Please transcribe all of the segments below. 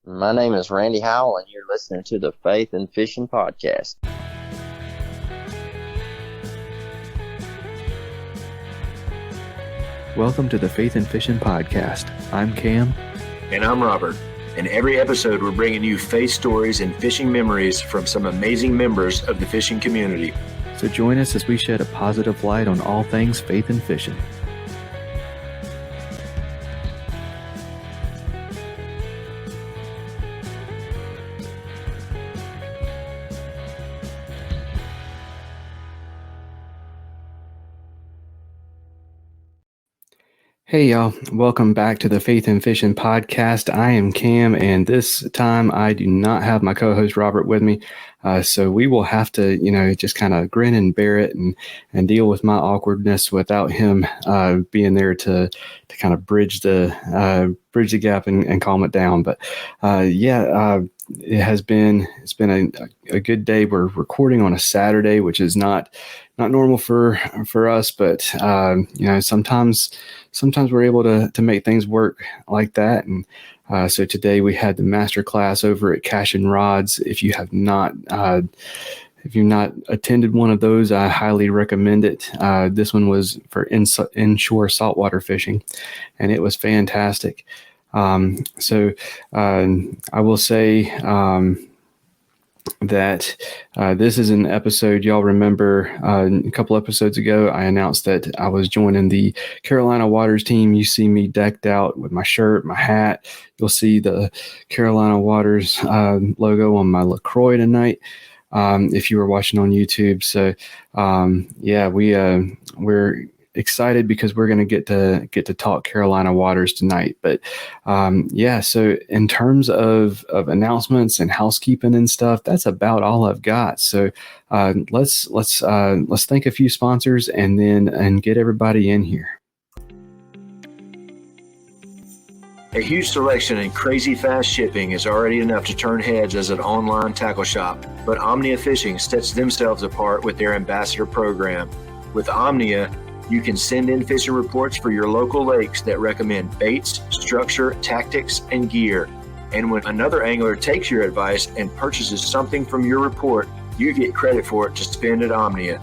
My name is Randy Howell, and you're listening to the Faith and Fishing Podcast. Welcome to the Faith and Fishing Podcast. I'm Cam. And I'm Robert. In every episode, we're bringing you faith stories and fishing memories from some amazing members of the fishing community. So join us as we shed a positive light on all things faith and fishing. Hey y'all, welcome back to the Faith and Fishing Podcast. I am Cam, and this time I do not have my co-host Robert with me, so we will have to, just kind of grin and bear it and deal with my awkwardness without him being there to kind of bridge the gap and calm it down. But it's been a good day. We're recording on a Saturday, which is not normal for us, but sometimes we're able to make things work like that. And so today we had the master class over at Cash and Rods. If you've not attended one of those, I highly recommend it. This one was for inshore saltwater fishing, and it was fantastic. So I will say that this is an episode y'all remember. A couple episodes ago, I announced that I was joining the Carolina Waters team. You see me decked out with my shirt, my hat. You'll see the Carolina Waters logo on my LaCroix tonight, if you were watching on YouTube. So we're excited because we're going to get to talk Carolina Waters tonight. But so in terms of announcements and housekeeping and stuff, that's about all I've got. So let's thank a few sponsors and get everybody in here. A huge selection and crazy fast shipping is already enough to turn heads as an online tackle shop, but Omnia Fishing sets themselves apart with their ambassador program. With Omnia, you can send in fishing reports for your local lakes that recommend baits, structure, tactics, and gear. And when another angler takes your advice and purchases something from your report, you get credit for it to spend at Omnia.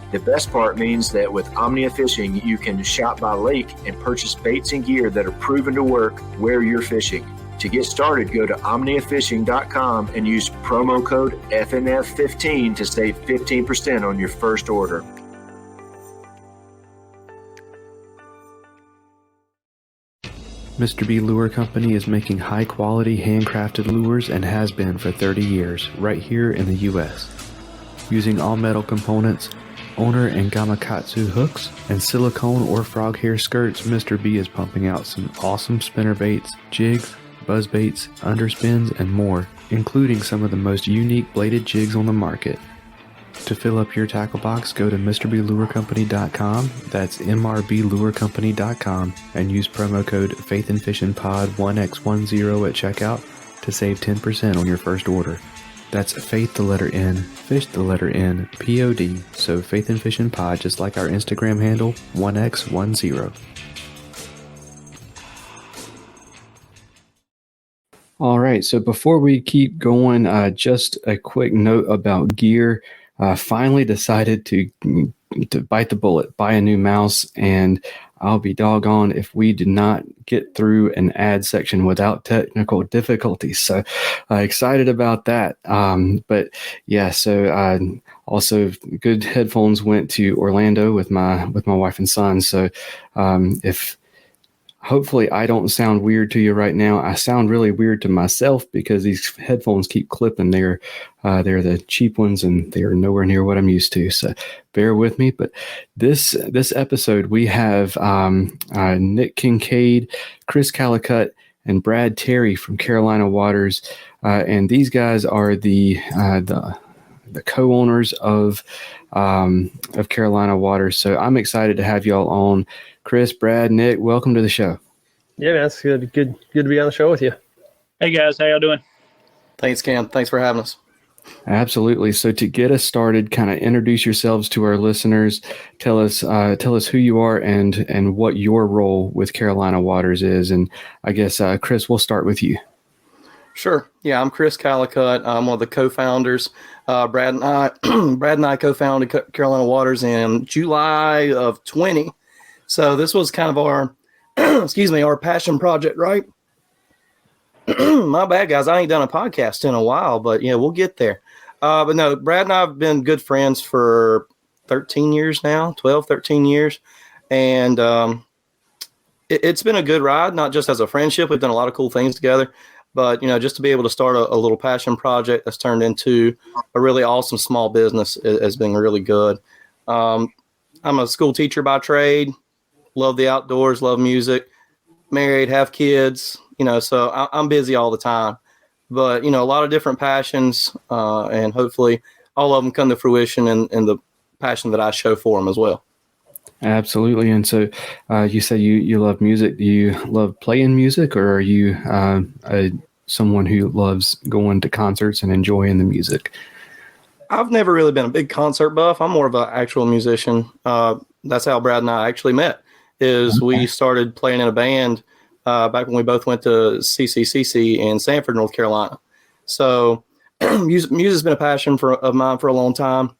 The best part means that with Omnia Fishing, you can shop by lake and purchase baits and gear that are proven to work where you're fishing. To get started, go to omniafishing.com and use promo code FNF15 to save 15% on your first order. Mr. B Lure Company is making high-quality handcrafted lures and has been for 30 years, right here in the U.S. Using all-metal components, Owner and Gamakatsu hooks, and silicone or frog hair skirts, Mr. B is pumping out some awesome spinner baits, jigs, buzz baits, underspins, and more, including some of the most unique bladed jigs on the market. To fill up your tackle box, go to MrBLureCompany.com, that's MRBLureCompany.com, and use promo code FaithAndFishingPod1X10 at checkout to save 10% on your first order. That's Faith the letter N, Fish the letter N, P-O-D, so Faith and Fishing Pod, just like our Instagram handle, 1X10. All right, so before we keep going, just a quick note about gear. Finally decided to bite the bullet, buy a new mouse, and I'll be doggone if we did not get through an ad section without technical difficulties. So excited about that. Also good headphones went to Orlando with my wife and son. So if hopefully I don't sound weird to you right now. I sound really weird to myself because these headphones keep clipping. They're the cheap ones and they're nowhere near what I'm used to. So bear with me. But this episode, we have Nick Kincaid, Chirs Callicutt, and Brad Terry from Carolina Waters. And these guys are the co-owners of Carolina Waters. So I'm excited to have y'all on. Chris, Brad, Nick, welcome to the show. Yeah, man, it's good to be on the show with you. Hey guys, how y'all doing? Thanks, Cam. Thanks for having us. Absolutely. So to get us started, kind of introduce yourselves to our listeners. Tell us who you are and what your role with Carolina Waters is. And I guess, Chris, we'll start with you. Sure. Yeah, I'm Chirs Callicutt. I'm one of the co-founders. Brad and I, Brad and I co-founded Carolina Waters in July of 20. So this was kind of our, our passion project, right? My bad, guys. I ain't done a podcast in a while, but yeah, we'll get there. But no, Brad and I have been good friends for 13 years now, 12, 13 years. And it's been a good ride, not just as a friendship. We've done a lot of cool things together. But, just to be able to start a little passion project that's turned into a really awesome small business has been really good. I'm a school teacher by trade, love the outdoors, love music, married, have kids, so I'm busy all the time. But, a lot of different passions, and hopefully all of them come to fruition in the passion that I show for them as well. Absolutely. And so you say you love music. Do you love playing music, or are you someone who loves going to concerts and enjoying the music? I've never really been a big concert buff. I'm more of an actual musician. That's how Brad and I actually met, is we started playing in a band back when we both went to CCCC in Sanford, North Carolina. So music's been a passion of mine for a long time.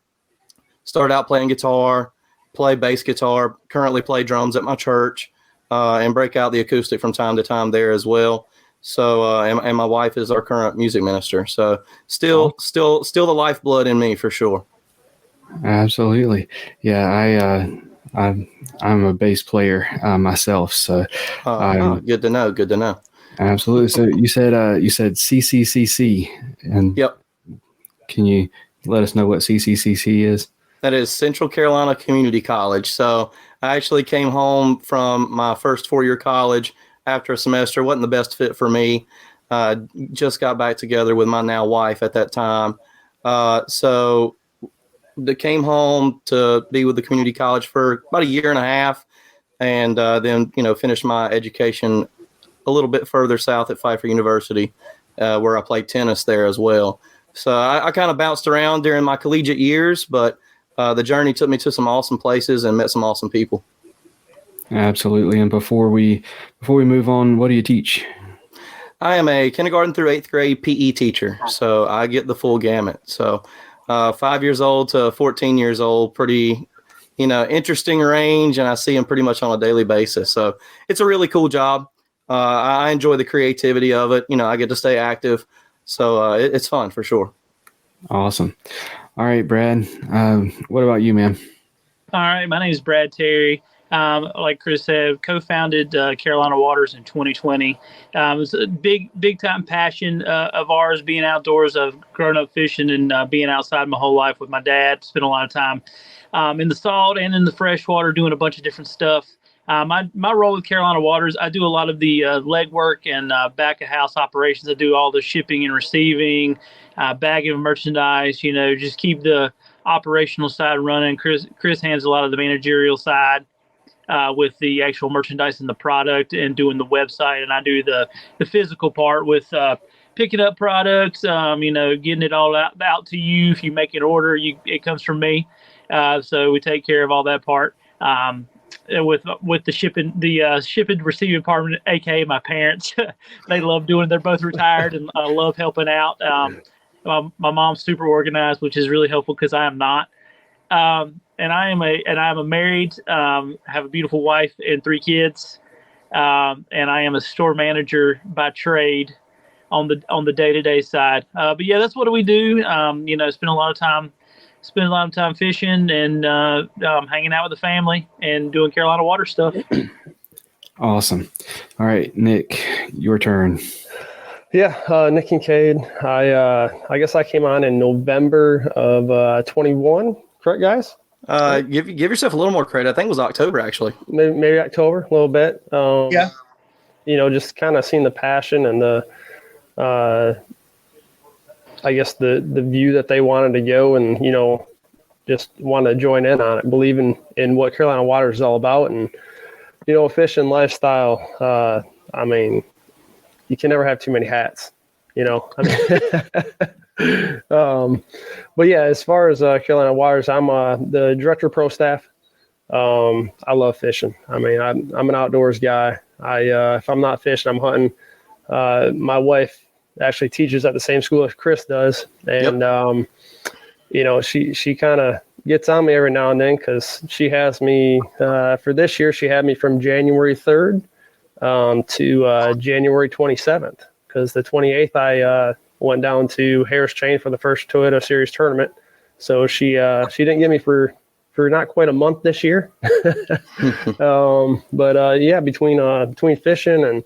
Started out playing guitar, play bass guitar, currently play drums at my church, and break out the acoustic from time to time there as well. So, and my wife is our current music minister. So still the lifeblood in me for sure. Absolutely. Yeah. I'm a bass player myself. So good to know. Good to know. Absolutely. So you said CCCC, and yep. Can you let us know what CCCC is? That is Central Carolina Community College. So I actually came home from my first 4-year college after a semester. Wasn't the best fit for me. Just got back together with my now wife at that time. So they came home to be with the community college for about a year and a half. And then, finished my education a little bit further south at Pfeiffer University, where I played tennis there as well. So I kind of bounced around during my collegiate years, but the journey took me to some awesome places and met some awesome people. Absolutely. And before we move on, what do you teach? I am a kindergarten through 8th grade PE teacher, so I get the full gamut. So 5 years old to 14 years old, pretty, interesting range, and I see them pretty much on a daily basis. So it's a really cool job. I enjoy the creativity of it. I get to stay active, so it's fun for sure. Awesome. All right, Brad, what about you, man? All right, my name is Brad Terry. Like Chris said, co-founded Carolina Waters in 2020. It was a big time passion of ours, being outdoors. I've grown up fishing and being outside my whole life with my dad. Spent a lot of time in the salt and in the freshwater doing a bunch of different stuff. My role with Carolina Waters, I do a lot of the legwork and back of house operations. I do all the shipping and receiving, bagging of merchandise, just keep the operational side running. Chris handles a lot of the managerial side with the actual merchandise and the product and doing the website. And I do the physical part with picking up products, getting it all out to you. If you make an order, it comes from me. So we take care of all that part. With the shipping, receiving department, aka my parents, they love doing it. They're both retired, and I love helping out. My mom's super organized, which is really helpful because I am not. And I'm a married, have a beautiful wife and 3 kids, and I am a store manager by trade on the day-to-day side. But yeah, that's what we do. Spend a lot of time fishing and hanging out with the family and doing Carolina Water stuff. Awesome. All right, Nick, your turn. Yeah, Nick Kincaid. I guess I came on in November of 21. Correct, guys? Give yourself a little more credit. I think it was October, actually. Maybe October, a little bit. Yeah. Just kind of seeing the passion and the, I guess the view that they wanted to go and, just wanted to join in on it, believing in what Carolina Waters is all about. And, fishing lifestyle, you can never have too many hats, but yeah, as far as Carolina Waters, I'm the director of pro staff. I love fishing. I'm an outdoors guy. If I'm not fishing, I'm hunting. My wife actually teaches at the same school as Chris does. And, you know, she kind of gets on me every now and then because she has me for this year. She had me from January 3rd to January 27th, because the 28th I went down to Harris Chain for the first Toyota Series tournament. So she didn't get me for not quite a month this year. But yeah, between fishing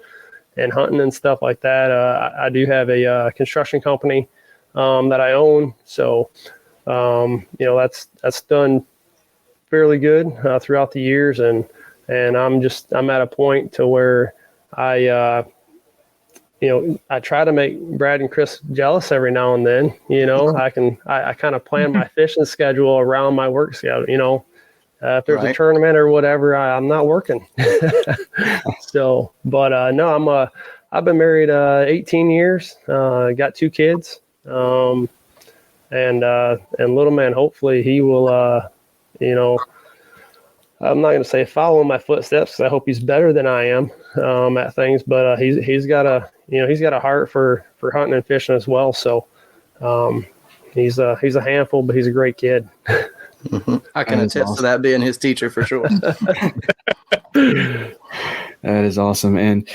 and hunting and stuff like that, I do have a construction company that I own. So you know, that's done fairly good throughout the years, and I'm at a point to where I you know, I try to make Brad and Chris jealous every now and then. You know, I kind of plan my fishing schedule around my work schedule. You know, if there's a tournament or whatever, I'm not working. So, but no, I've been married 18 years. Got 2 kids, and little man, hopefully he will, you know, I'm not going to say follow in my footsteps, 'cause I hope he's better than I am at things. But he's got a heart for hunting and fishing as well. So he's a handful, but he's a great kid. I can attest to that, being his teacher for sure. That is awesome. And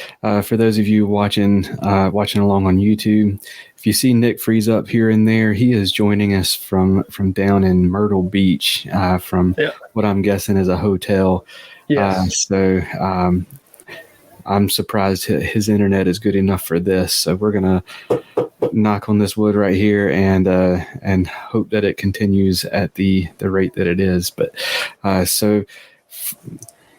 for those of you watching along on YouTube, if you see Nick freeze up here and there, he is joining us from down in Myrtle Beach, from what I'm guessing is a hotel. Yes. So I'm surprised his internet is good enough for this. So we're gonna knock on this wood right here and hope that it continues at the rate that it is. But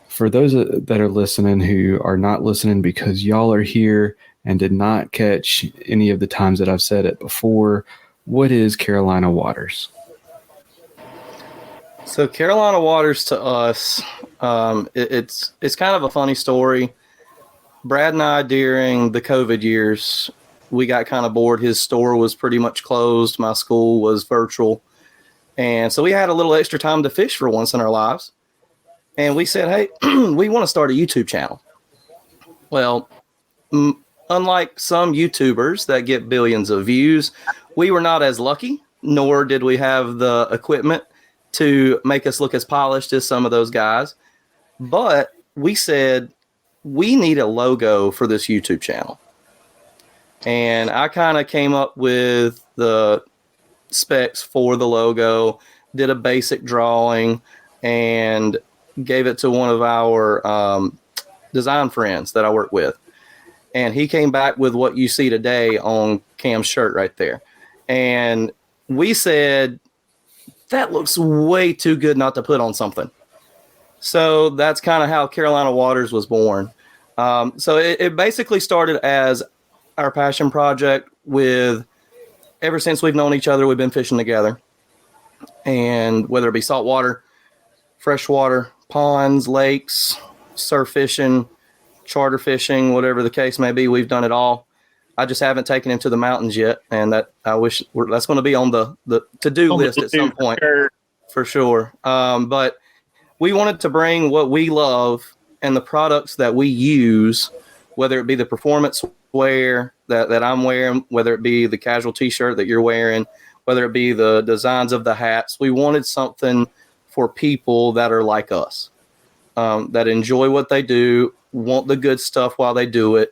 for those that are listening who are not listening because y'all are here and did not catch any of the times that I've said it before, what is Carolina Waters? So Carolina Waters to us, it's kind of a funny story. Brad and I, during the COVID years, we got kind of bored. His store was pretty much closed. My school was virtual. And so we had a little extra time to fish for once in our lives. And we said, hey, we want to start a YouTube channel. Well, unlike some YouTubers that get billions of views, we were not as lucky, nor did we have the equipment to make us look as polished as some of those guys. But we said, we need a logo for this YouTube channel. And I kind of came up with the specs for the logo, did a basic drawing, and gave it to one of our design friends that I work with. And he came back with what you see today on Cam's shirt right there. And we said, that looks way too good not to put on something. So that's kind of how Carolina Waters was born. So it basically started as our passion project with, ever since we've known each other, we've been fishing together. And whether it be saltwater, freshwater, ponds, lakes, surf fishing, charter fishing, whatever the case may be, we've done it all. I just haven't taken him to the mountains yet, and that I wish that's going to be on the to-do list at some point, for sure. But we wanted to bring what we love and the products that we use, whether it be the performance wear that I'm wearing, whether it be the casual T-shirt that you're wearing, whether it be the designs of the hats. We wanted something for people that are like us, that enjoy what they do, want the good stuff while they do it,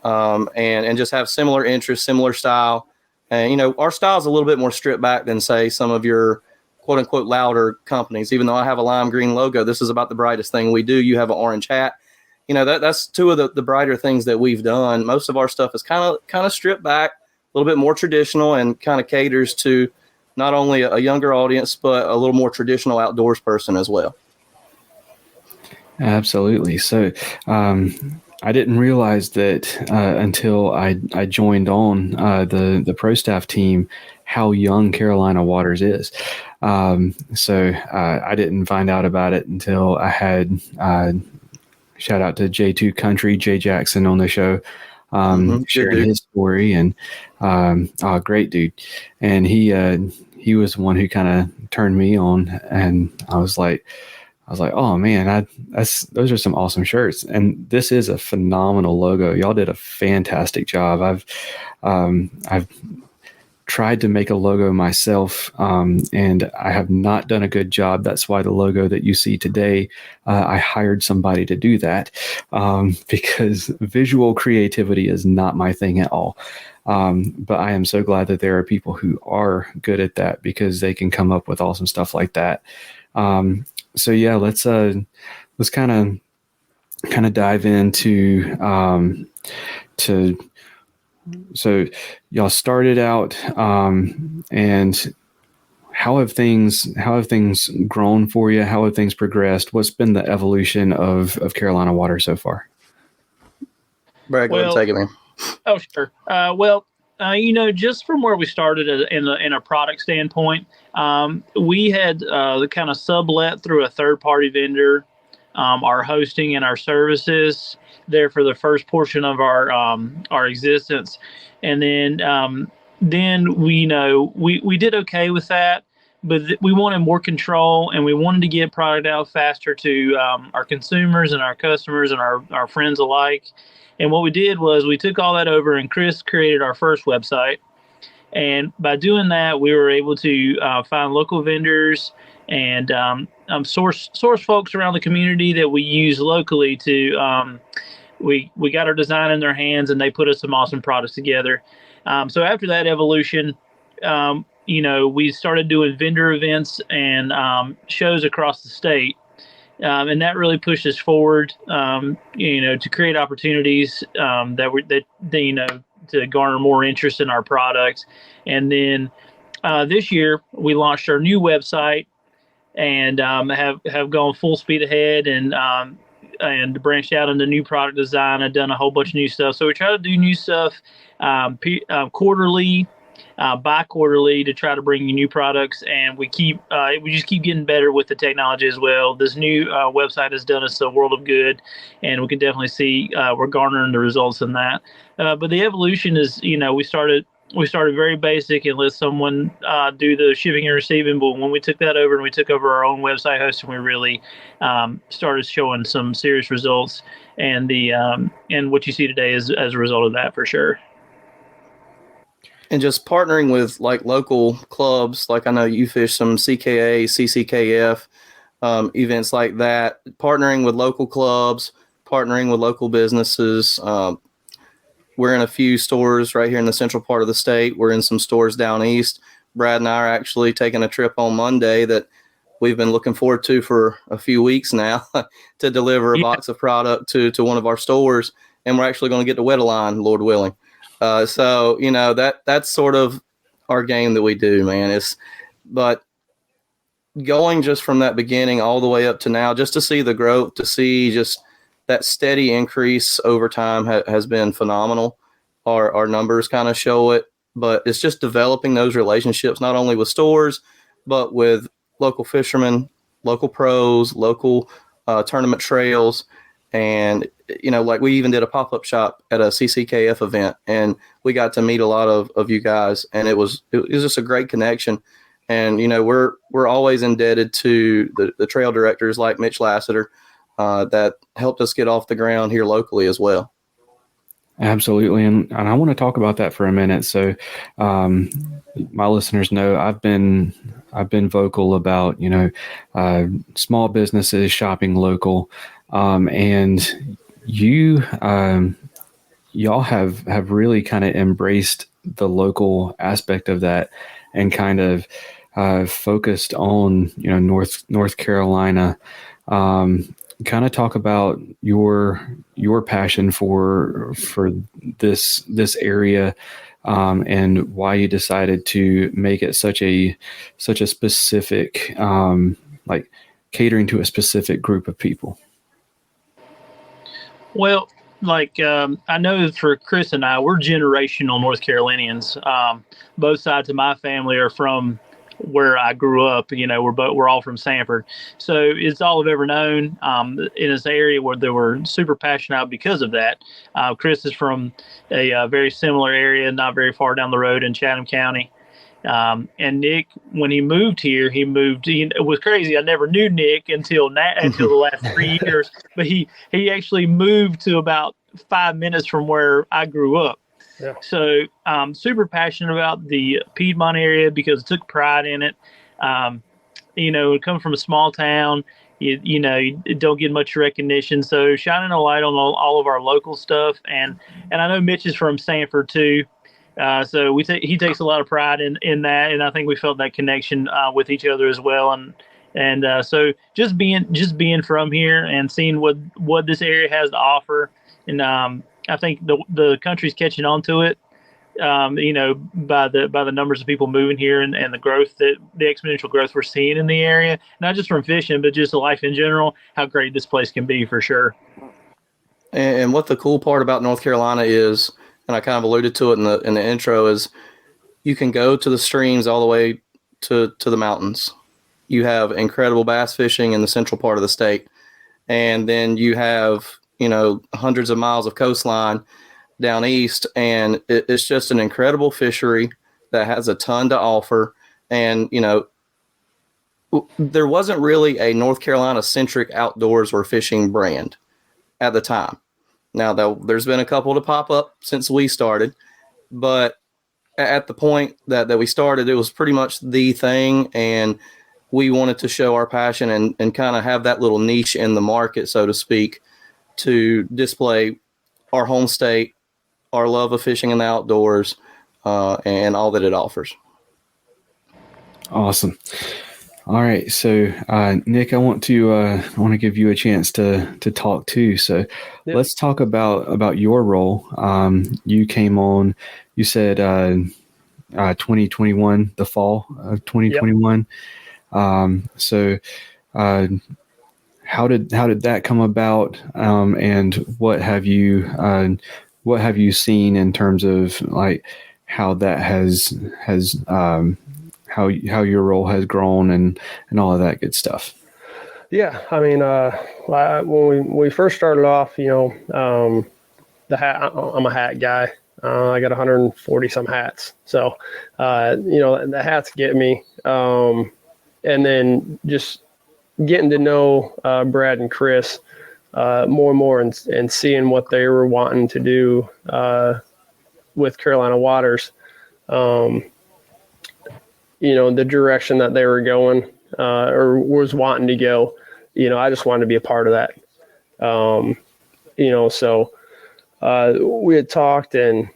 and just have similar interests, similar style. And, you know, our style is a little bit more stripped back than, say, some of your quote unquote louder companies. Even though I have a lime green logo, this is about the brightest thing we do. You have an orange hat. You know, that's two of the brighter things that we've done. Most of our stuff is kind of stripped back, a little bit more traditional, and kind of caters to not only a younger audience, but a little more traditional outdoors person as well. Absolutely. So I didn't realize that until I joined on the pro staff team, how young Carolina Waters is. So I didn't find out about it until I had shout out to J2 Country, Jay Jackson on the show, sharing his story, and great dude. And he was the one who kind of turned me on, and I was like, I was like, oh man, those are some awesome shirts. And this is a phenomenal logo. Y'all did a fantastic job. I've tried to make a logo myself, and I have not done a good job. That's why the logo that you see today, I hired somebody to do that, because visual creativity is not my thing at all. But I am so glad that there are people who are good at that, because they can come up with awesome stuff like that. So yeah, let's kind of dive into so y'all started out, and how have things grown for you? How have things progressed? What's been the evolution of Carolina Water so far? Brad, go ahead and take it, man. Oh, sure. Just from where we started in a product standpoint, we had kind of sublet through a third-party vendor our hosting and our services there for the first portion of our existence, and then we did okay with that, but we wanted more control, and we wanted to get product out faster to our consumers and our customers and our friends alike. And what we did was we took all that over, and Chris created our first website. And by doing that, we were able to find local vendors and source folks around the community that we use locally to we got our design in their hands, and they put us some awesome products together. So after that evolution, we started doing vendor events and shows across the state. And that really pushed us forward, to create opportunities to garner more interest in our products. And then this year we launched our new website and have gone full speed ahead and branched out into new product design. I've done a whole bunch of new stuff. So we try to do new stuff quarterly. Bi-quarterly to try to bring you new products, and we just keep getting better with the technology as well. This new website has done us a world of good, and we can definitely see we're garnering the results in that. But the evolution is, we started very basic and let someone do the shipping and receiving. But when we took that over and we took over our own website hosting, we really started showing some serious results, and and what you see today is as a result of that for sure. And just partnering with like local clubs, like I know you fish some CKA, CCKF events like that, partnering with local clubs, partnering with local businesses. We're in a few stores right here in the central part of the state. We're in some stores down east. Brad and I are actually taking a trip on Monday that we've been looking forward to for a few weeks now to deliver a box of product to one of our stores. And we're actually going to get to wet a line, Lord willing. So that's sort of our game that we do, man. But going just from that beginning all the way up to now, just to see the growth, to see just that steady increase over time has been phenomenal. Our numbers kind of show it, but it's just developing those relationships, not only with stores, but with local fishermen, local pros, local tournament trails. And, like we even did a pop-up shop at a CCKF event, and we got to meet a lot of you guys, and it was just a great connection. And, we're always indebted to the trail directors like Mitch Lassiter that helped us get off the ground here locally as well. Absolutely. And I want to talk about that for a minute. So my listeners know I've been vocal about, small businesses shopping local. And y'all have really kind of embraced the local aspect of that and kind of focused on, North Carolina. Kind of talk about your passion for this area, and why you decided to make it such a specific, like catering to a specific group of people. Well, I know for Chris and I, we're generational North Carolinians. Both sides of my family are from where I grew up. We're all from Sanford, so it's all I've ever known in this area where they were super passionate because of that. Chris is from a very similar area, not very far down the road in Chatham County, And Nick, when he moved here, it was crazy. I never knew Nick until the last 3 years, but he actually moved to about 5 minutes from where I grew up. Yeah. So I'm super passionate about the Piedmont area because I took pride in it. Coming from a small town, you don't get much recognition. So shining a light on all of our local stuff. And I know Mitch is from Sanford too. So he takes a lot of pride in that. And I think we felt that connection with each other as well. And so just being from here and seeing what this area has to offer. And I think the country's catching on to it, by the numbers of people moving here and the growth, the exponential growth we're seeing in the area, not just from fishing, but just life in general, how great this place can be for sure. And what the cool part about North Carolina is, and I kind of alluded to it in the intro, is you can go to the streams all the way to the mountains. You have incredible bass fishing in the central part of the state. And then you have, hundreds of miles of coastline down east, and it's just an incredible fishery that has a ton to offer. And, there wasn't really a North Carolina-centric outdoors or fishing brand at the time. Now, there's been a couple to pop up since we started, but at the point that we started, it was pretty much the thing, and we wanted to show our passion and kind of have that little niche in the market, so to speak, to display our home state, our love of fishing in the outdoors, and all that it offers. Awesome. All right. So, Nick, I want to give you a chance to talk too. So Yep. Let's talk about your role. You came on, you said, 2021, the fall of 2021. Yep. How did that come about? And what have you seen in terms of like how that has how your role has grown and all of that good stuff? Yeah, I mean, when we first started off, the hat. I'm a hat guy. I got 140 some hats, so the hats get me. And then just getting to know Brad and Chris more and more, and seeing what they were wanting to do with Carolina Waters, the direction that they were going or was wanting to go, I just wanted to be a part of that. So we had talked and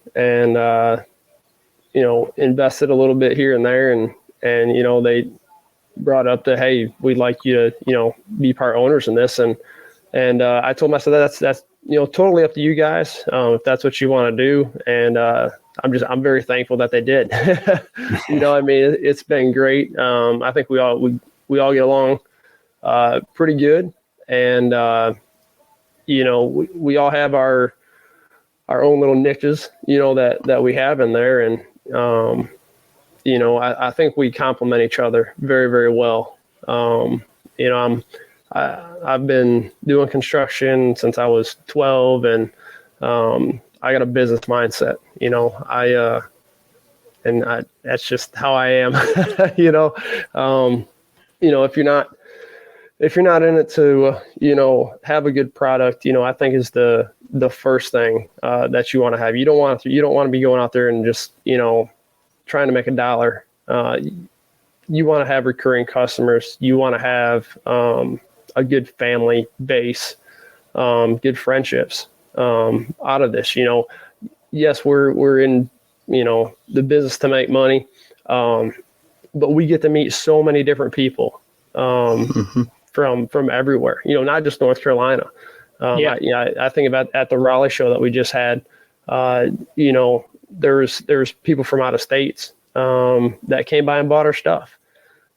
invested a little bit here and there, and they brought up that, hey, we'd like you to, be part owners in this. And I told them, I said, that's totally up to you guys. If that's what you want to do. And I'm very thankful that they did. It's been great. I think we all get along pretty good. And, we all have our own little niches, that we have in there. And, I think we complement each other very, very well. I've been doing construction since I was 12, and I got a business mindset. That's just how I am. If you're not in it to have a good product, I think is the first thing that you want to have. You don't want to be going out there and just trying to make $1. You want to have recurring customers. You want to have a good family base, good friendships out of this. Yes, we're in the business to make money, but we get to meet so many different people from everywhere. Not just North Carolina. I think about at the Raleigh show that we just had. There's people from out of states that came by and bought our stuff.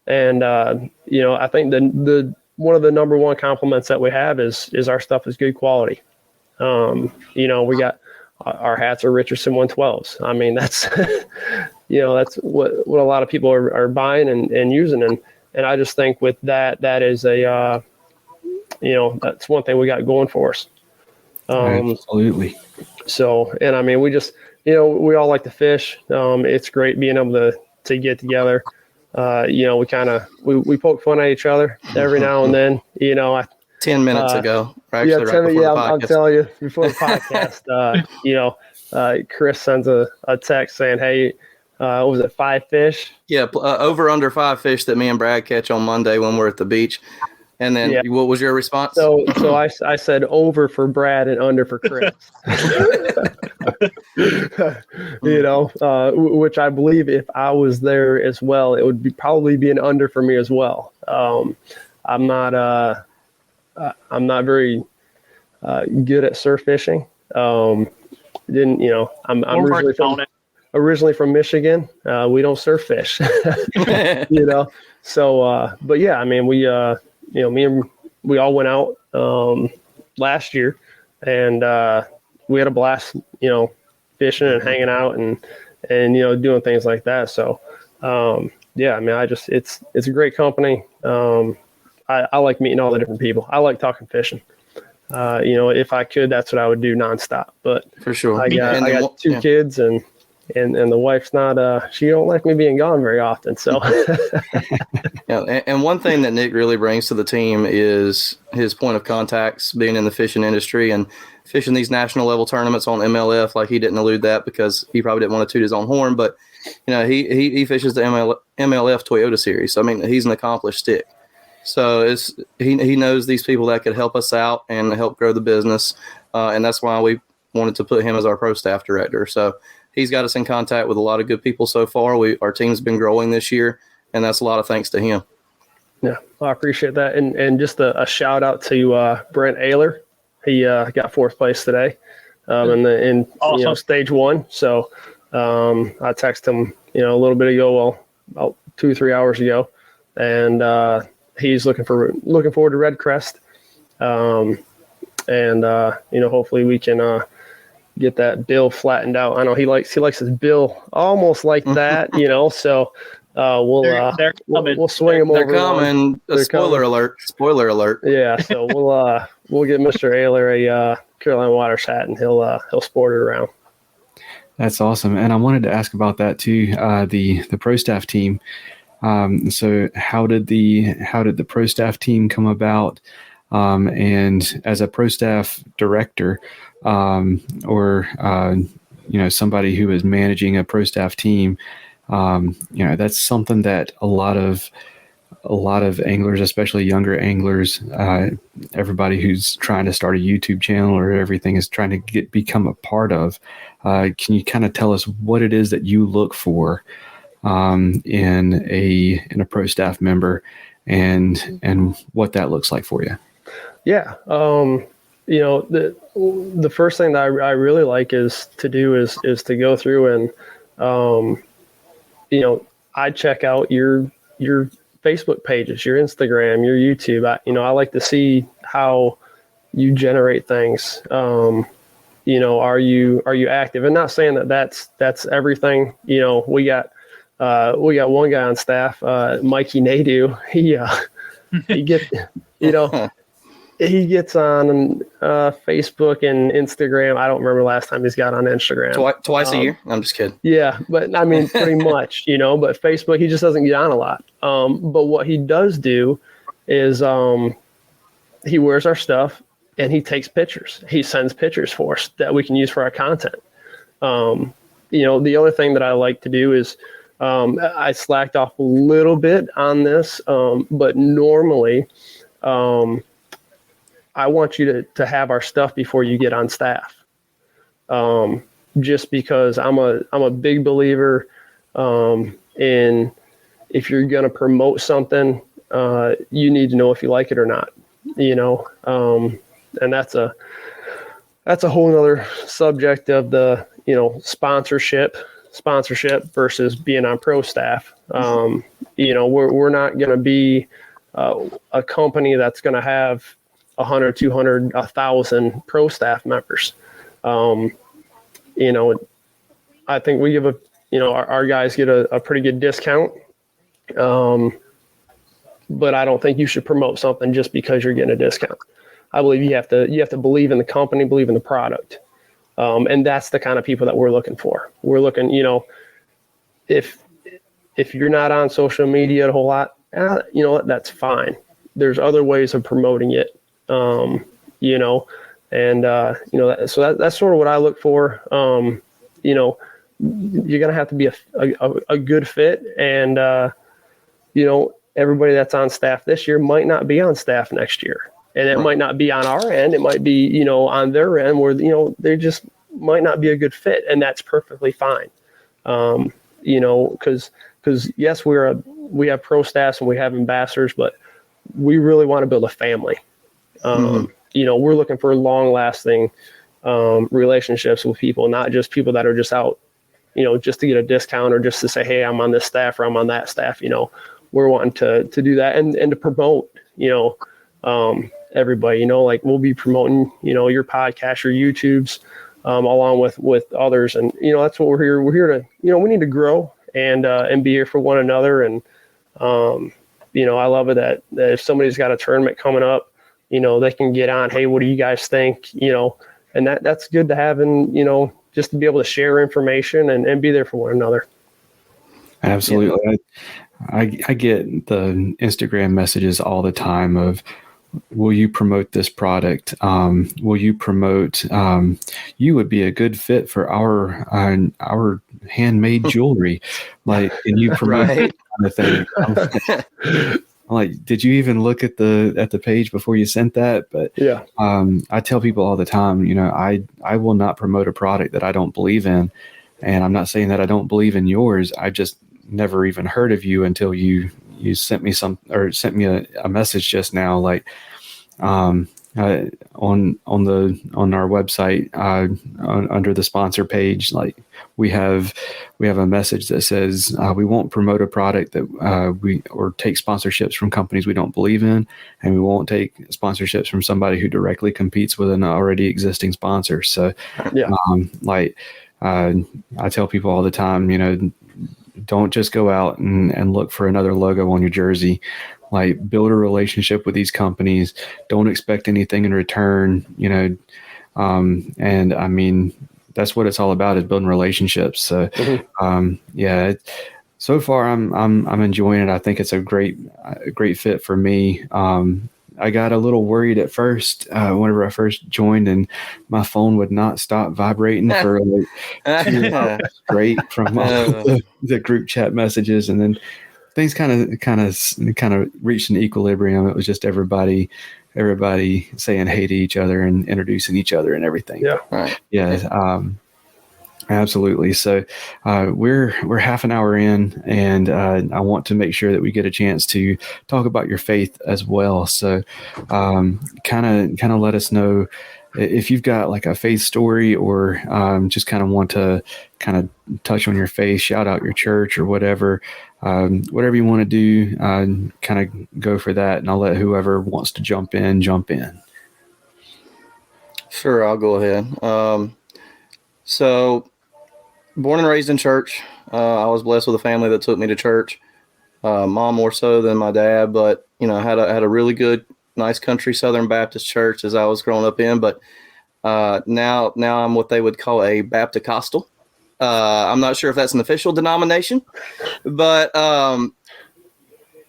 And, I think the one of the number one compliments that we have is our stuff is good quality. We got our hats are Richardson 112s. I mean, that's, that's what a lot of people are buying and using. And I just think with that is that's one thing we got going for us. Absolutely. So, and I mean, we just, we all like to fish. It's great being able to get together. We poke fun at each other every now and then. 10 minutes ago, right before the podcast. I'm telling you, before the podcast, Chris sends a text saying, "Hey, what was it, 5 fish?" Yeah, over under 5 fish that me and Brad catch on Monday when we're at the beach. And then what was your response? So I said over for Brad and under for Chris. Which I believe if I was there as well, it would probably be an under for me as well. I'm not very good at surf fishing. I'm originally from Michigan. We don't surf fish, So, but yeah, I mean, we all went out last year, and we had a blast, fishing and hanging out and doing things like that. So, I mean, it's a great company. I like meeting all the different people. I like talking fishing. If I could, that's what I would do nonstop. But for sure, I got 2 kids and the wife's not, she don't like me being gone very often. So, and one thing that Nick really brings to the team is his point of contacts, being in the fishing industry and fishing these national level tournaments on MLF. Like, he didn't allude that because he probably didn't want to toot his own horn, but he fishes the MLF Toyota series. So, I mean, he's an accomplished stick. So he knows these people that could help us out and help grow the business. And that's why we wanted to put him as our pro staff director. So he's got us in contact with a lot of good people so far. Our team's been growing this year, and that's a lot of thanks to him. Yeah, I appreciate that. And just a shout out to Brent Ayler. He got 4th place today in awesome. Stage 1. So I texted him, a little bit ago, about 2 or 3 hours ago, and he's looking forward to Red Crest. Hopefully we can get that bill flattened out. I know he likes his bill almost like that, So we'll swing him over. They're coming. Spoiler alert. Yeah. So we'll get Mr. Ayler a Carolina Waters hat, and he'll sport it around. That's awesome. And I wanted to ask about that too. The pro staff team. So how did the pro staff team come about? And as a pro staff director, or somebody who is managing a pro staff team, that's something that a lot of anglers, especially younger anglers, everybody who's trying to start a YouTube channel or everything is trying to become a part of. Can you kind of tell us what it is that you look for in a pro staff member and what that looks like for you? Yeah. The first thing that I really like is to go through and, I check out your Facebook pages, your Instagram, your YouTube. I like to see how you generate things. Are you active? And not saying that's everything. We got one guy on staff, Mikey Nadu. He gets on Facebook and Instagram. I don't remember last time he's got on Instagram. Twice a year? I'm just kidding. Yeah, but I mean, pretty much, but Facebook, he just doesn't get on a lot. But what he does do is he wears our stuff and he takes pictures. He sends pictures for us that we can use for our content. The other thing that I like to do is I slacked off a little bit on this, but normally I want you to have our stuff before you get on staff. Just because I'm a big believer in if you're going to promote something, you need to know if you like it or not, and that's a whole nother subject of the, sponsorship versus being on pro staff. We're not going to be a company that's going to have 100, 200, 1,000 pro staff members. I think we give our guys get a pretty good discount. But I don't think you should promote something just because you're getting a discount. I believe you have to believe in the company, believe in the product. And that's the kind of people that we're looking for. We're looking, if if you're not on social media a whole lot, you know what, that's fine. There's other ways of promoting it, you know, and, you know, so that's sort of what I look for. You know, you're going to have to be a good fit, and, you know, everybody that's on staff this year might not be on staff next year, and it might not be on our end. It might be, you know, on their end where, you know, they just might not be a good fit, and that's perfectly fine. You know, because yes, we have pro staffs and we have ambassadors, but we really want to build a family. You know, we're looking for long lasting relationships with people, not just people that are just out, you know, just to get a discount or just to say, hey, I'm on this staff or I'm on that staff. You know, we're wanting to do that and to promote, you know, everybody, you know, like we'll be promoting, you know, your podcast, your YouTubes, along with others. And, you know, that's what we're here. We're here to, you know, we need to grow and be here for one another. And, you know, I love it that if somebody's got a tournament coming up, you know, they can get on, hey, what do you guys think? You know, and that's good to have, and, you know, just to be able to share information and be there for one another. Absolutely. You know? I get the Instagram messages all the time of, will you promote this product? Will you promote, you would be a good fit for our handmade jewelry. Like, and you promote that kind of thing. I'm like, did you even look at the page before you sent that? But yeah, I tell people all the time, you know, I will not promote a product that I don't believe in. And I'm not saying that I don't believe in yours. I just never even heard of you until you sent me a message just now, like on our website, under the sponsor page, like we have a message that says we won't promote a product that or take sponsorships from companies we don't believe in, and we won't take sponsorships from somebody who directly competes with an already existing sponsor. So yeah, I tell people all the time, you know, don't just go out and look for another logo on your jersey. Like, build a relationship with these companies. Don't expect anything in return, you know. And I mean, that's what it's all about, is building relationships. So, so far I'm enjoying it. I think it's a great fit for me. I got a little worried at first whenever I first joined, and my phone would not stop vibrating for like 2 hours straight from the group chat messages, and then things kind of reached an equilibrium. It was just everybody saying hey to each other and introducing each other and everything. Yeah, Right. Yeah. Absolutely. So we're half an hour in, and I want to make sure that we get a chance to talk about your faith as well. So kind of let us know if you've got like a faith story, or just kind of want to kind of touch on your faith, shout out your church or whatever. Whatever you want to do, kind of go for that, and I'll let whoever wants to jump in. Sure, I'll go ahead. So, born and raised in church. I was blessed with a family that took me to church. Mom more so than my dad, but you know, had a really good, nice country Southern Baptist church as I was growing up in. But now I'm what they would call a Baptist-costal. I'm not sure if that's an official denomination, but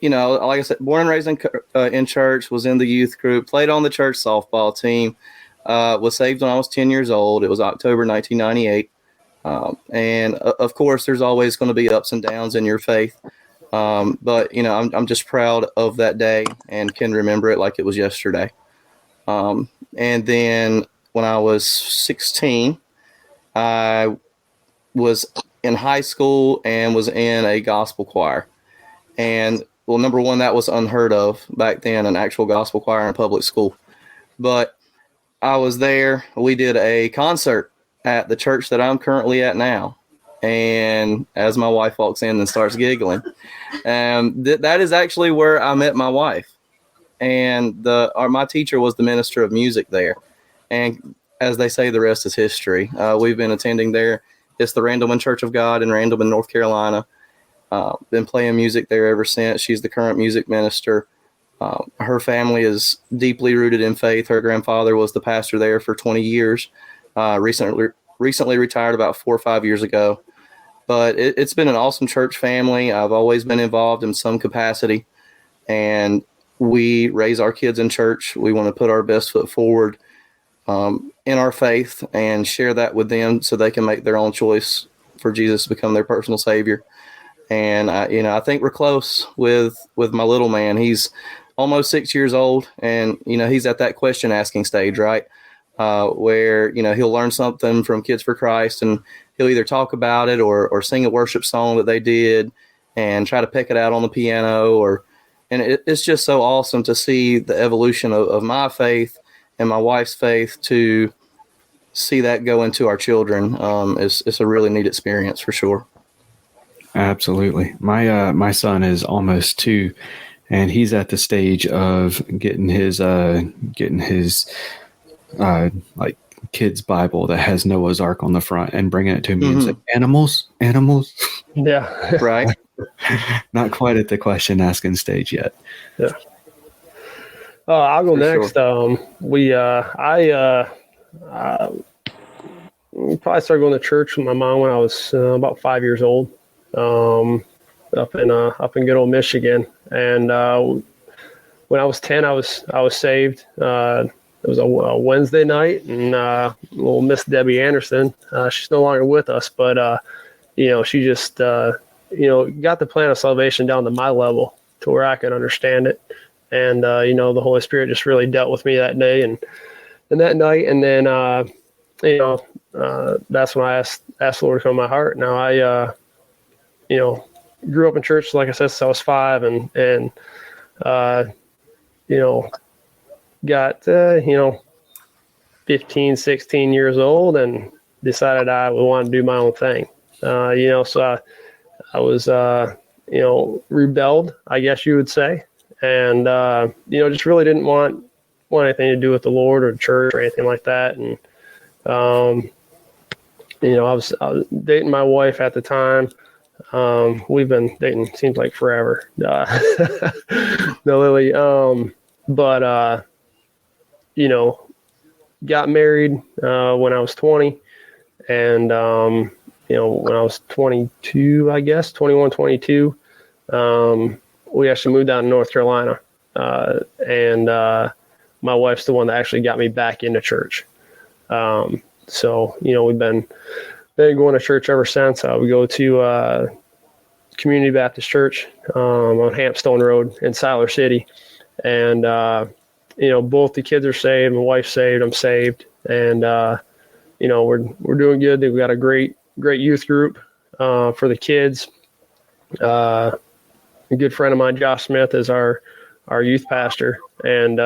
you know, like I said, born and raised in church, was in the youth group, played on the church softball team, was saved when I was 10 years old. It was October 1998. And of course, there's always going to be ups and downs in your faith. But you know, I'm just proud of that day and can remember it like it was yesterday. And then when I was 16, I was in high school and was in a gospel choir. And well, number one, that was unheard of back then, an actual gospel choir in a public school. But I was there. We did a concert at the church that I'm currently at now. And as my wife walks in and starts giggling, that is actually where I met my wife. And my teacher was the minister of music there. And as they say, the rest is history. We've been attending there. It's the Randleman Church of God in Randleman, North Carolina. Been playing music there ever since. She's the current music minister. Her family is deeply rooted in faith. Her grandfather was the pastor there for 20 years. Recently retired about 4 or 5 years ago. But it's been an awesome church family. I've always been involved in some capacity, and we raise our kids in church. We want to put our best foot forward in our faith and share that with them so they can make their own choice for Jesus to become their personal Savior. And I think we're close with my little man. He's almost 6 years old, and he's at that question asking stage, right? Where he'll learn something from Kids for Christ, and he'll either talk about it or sing a worship song that they did and try to pick it out on the piano. And it's just so awesome to see the evolution of my faith and my wife's faith, to see that go into our children. It's a really neat experience for sure. Absolutely. My son is almost 2, and he's at the stage of getting his like kids Bible that has Noah's Ark on the front and bringing it to me and say, animals. Yeah. Right. Not quite at the question asking stage yet. Yeah. I'll go For next. sure. We probably started going to church with my mom when I was about 5 years old, up in good old Michigan. And when I was 10, I was saved. It was a Wednesday night, and little Miss Debbie Anderson, she's no longer with us, but she just got the plan of salvation down to my level to where I could understand it. And the Holy Spirit just really dealt with me that day and that night. And then that's when I asked the Lord to come in my heart. Now I grew up in church, like I said, since I was 5, and got 15, 16 years old, and decided I would want to do my own thing. So I was rebelled, I guess you would say, and just really didn't want anything to do with the Lord or church or anything like that. And I was dating my wife at the time. We've been dating, seems like forever. No, Lily. But got married when I was 20, and when I was 22, I guess 21, 22, we actually moved down to North Carolina, and my wife's the one that actually got me back into church. So we've been going to church ever since. We go to Community Baptist Church on Hampstone Road in Siler City, and both the kids are saved. My wife's saved. I'm saved, and we're doing good. We've got a great youth group for the kids. A good friend of mine, Josh Smith, is our youth pastor, and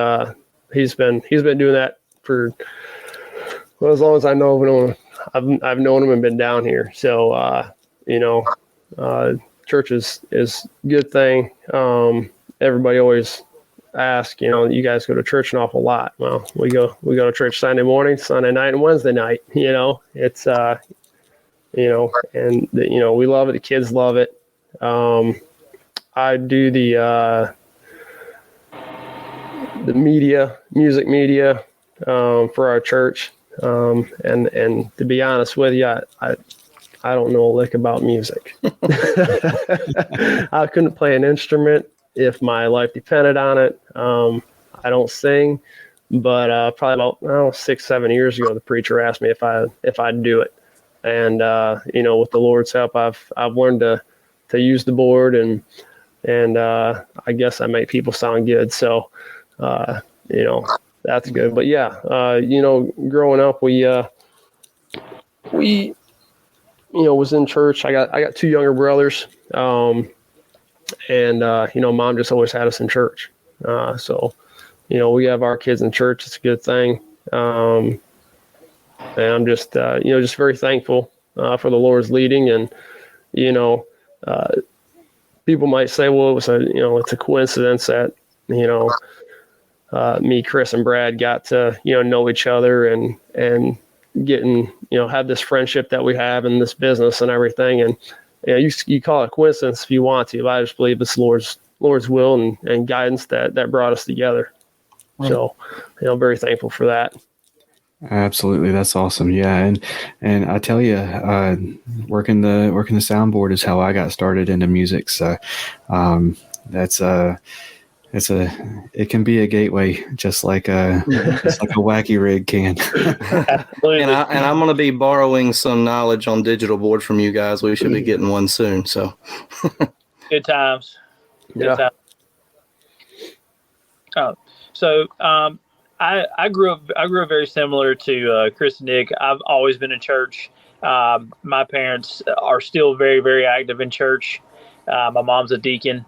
he's been doing that for as long as I know of him. I've known him and been down here. So church is a good thing. Everybody always ask, you guys go to church an awful lot. Well, we go to church Sunday morning, Sunday night, and Wednesday night. It's and we love it. The kids love it. I do the music media for our church. And to be honest with you, I don't know a lick about music. I couldn't play an instrument if my life depended on it. I don't sing, but probably about 6-7 years ago, the preacher asked me if I'd do it. And with the Lord's help, I've learned to use the board, and I guess I make people sound good. So that's good. But yeah, growing up, we was in church. I got 2 younger brothers. And Mom just always had us in church. So we have our kids in church. It's a good thing. And I'm just very thankful for the Lord's leading. And, people might say, well, it's a coincidence that, me, Chris, and Brad got to, know each other and getting, have this friendship that we have in this business and everything. And you call it a coincidence if you want to, but I just believe it's Lord's will and guidance that brought us together. Right. So, very thankful for that. Absolutely, that's awesome. Yeah, and I tell you, working the soundboard is how I got started into music. So that's it can be a gateway, just like a wacky rig can. Absolutely. And I'm going to be borrowing some knowledge on digital boards from you guys. We should be getting one soon. So Good times. Good times. So I grew up very similar to Chris and Nick. I've always been in church. My parents are still very, very active in church. My mom's a deacon,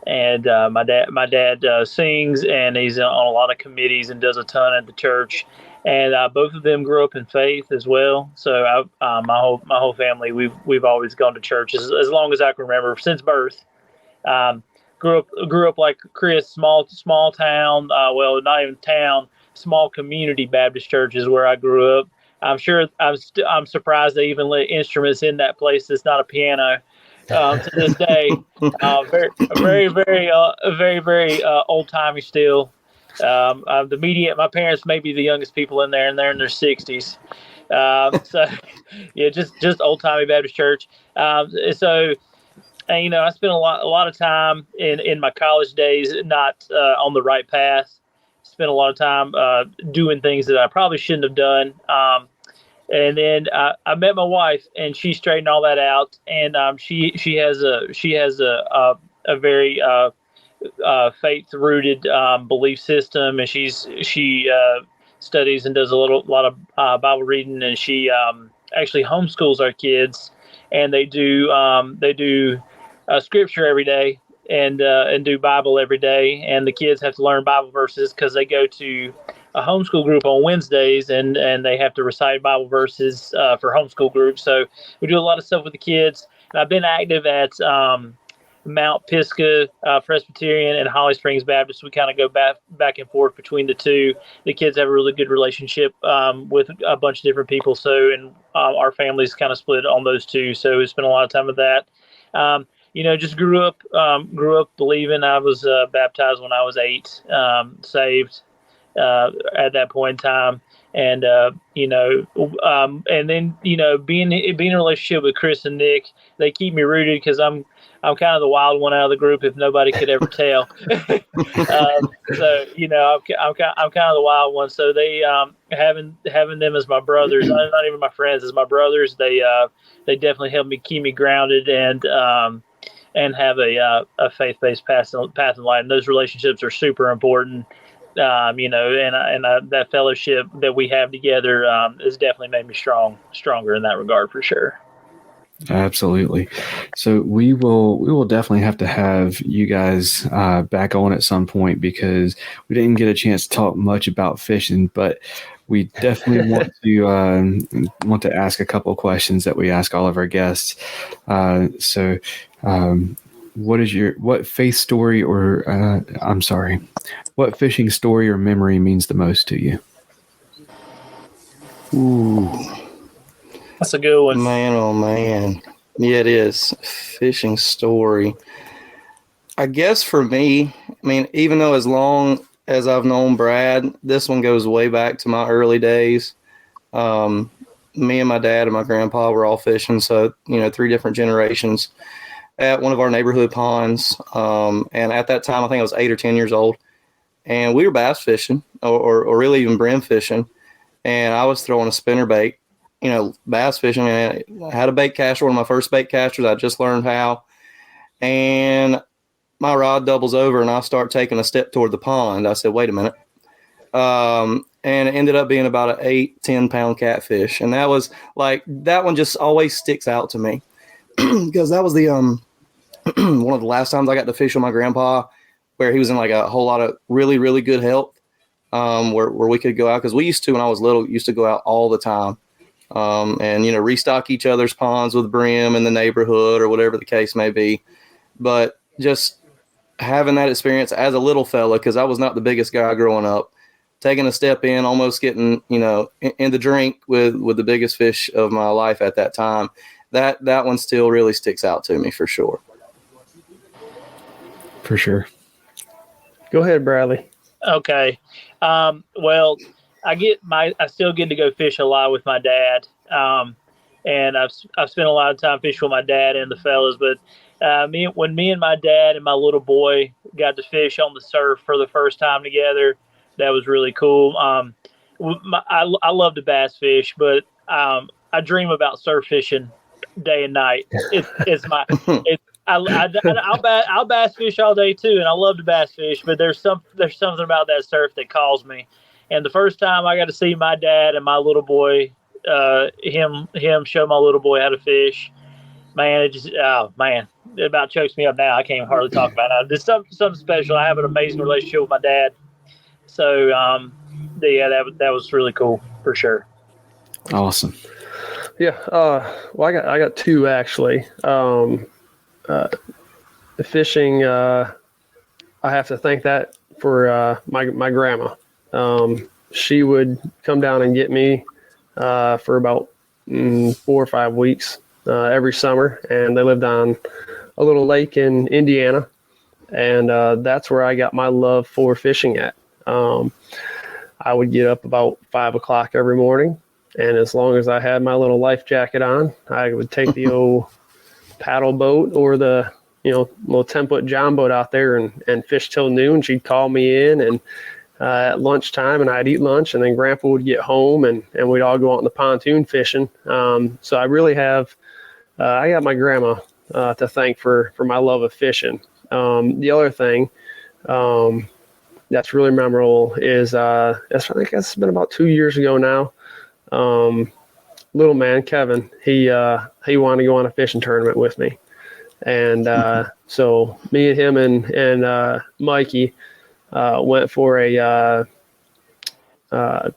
and my dad sings, and he's on a lot of committees and does a ton at the church. And both of them grew up in faith as well. So my whole family, we've always gone to church as long as I can remember, since birth. Grew up like Chris, small town. Well, not even town, small community Baptist church is where I grew up. I'm sure I'm surprised they even let instruments in that place. It's not a piano to this day. Very old timey still. My parents may be the youngest people in there, and they're in their 60s. So yeah, just old timey Baptist church. And, I spent a lot of time in my college days not on the right path. Spent a lot of time doing things that I probably shouldn't have done. And then I met my wife, and she straightened all that out. And she has a very faith rooted belief system, and she studies and does a lot of Bible reading, and she actually homeschools our kids, and they do scripture every day and do Bible every day, and the kids have to learn Bible verses because they go to a homeschool group on Wednesdays, and they have to recite Bible verses for homeschool groups. So we do a lot of stuff with the kids. And I've been active at Mount Pisgah Presbyterian and Holly Springs Baptist. We kind of go back and forth between the two. The kids have a really good relationship with a bunch of different people. So, and our family's kind of split on those two. So we spent a lot of time with that. Just grew up believing. I was baptized when I was 8, saved at that point in time. And, and then, being in a relationship with Chris and Nick, they keep me rooted because I'm kind of the wild one out of the group, if nobody could ever tell. So, I'm kind of the wild one. So they, having them as my brothers, not even my friends, as my brothers, they definitely help me keep me grounded and have a faith-based path in life. And those relationships are super important. That fellowship that we have together has definitely made me stronger in that regard for sure. Absolutely. So we will definitely have to have you guys back on at some point, because we didn't get a chance to talk much about fishing, but we definitely want to ask a couple of questions that we ask all of our guests. What faith story what fishing story or memory means the most to you? Ooh. That's a good one. Man, oh man. Yeah, it is. Fishing story. I guess for me, even though as long as I've known Brad, this one goes way back to my early days. Me and my dad and my grandpa were all fishing. So, 3 different generations at one of our neighborhood ponds. And at that time, I think I was 8 or 10 years old. And we were bass fishing or really even brim fishing. And I was throwing a spinnerbait. Bass fishing, and I had a bait caster, one of my first bait casters. I just learned how, and my rod doubles over, and I start taking a step toward the pond. I said, "Wait a minute," and it ended up being about an 8-10 pound catfish, and that was that one just always sticks out to me because that was the one of the last times I got to fish with my grandpa, where he was in a whole lot of really, really good health, where we could go out, because we used to, when I was little, used to go out all the time. And restock each other's ponds with brim in the neighborhood or whatever the case may be. But just having that experience as a little fella, because I was not the biggest guy growing up, taking a step in, almost getting, in the drink with the biggest fish of my life at that time, that one still really sticks out to me for sure. For sure. Go ahead, Bradley. Okay. Well, I still get to go fish a lot with my dad. And I've spent a lot of time fishing with my dad and the fellas, but when me and my dad and my little boy got to fish on the surf for the first time together, that was really cool. I love to bass fish, but I dream about surf fishing day and night. I'll bass fish all day too, and I love to bass fish, but there's something about that surf that calls me. And the first time I got to see my dad and my little boy, him show my little boy how to fish, man, it about chokes me up now. I can't even hardly talk about it. There's something special. I have an amazing relationship with my dad. So, that was really cool for sure. Awesome. Yeah. Well, I got two actually. The fishing, I have to thank that for my grandma. She would come down and get me for about 4 or 5 weeks every summer, and they lived on a little lake in Indiana, and that's where I got my love for fishing at. I would get up about 5 o'clock every morning, and as long as I had my little life jacket on, I would take the old paddle boat or the little 10-foot John boat out there and fish till noon. She'd call me in and at lunchtime, and I'd eat lunch, and then Grandpa would get home, and we'd all go out in the pontoon fishing. So I really have I got my grandma to thank for my love of fishing. The other thing that's really memorable is I think it's been about 2 years ago now. Little man Kevin, he wanted to go on a fishing tournament with me, and so me and him and Mikey went for a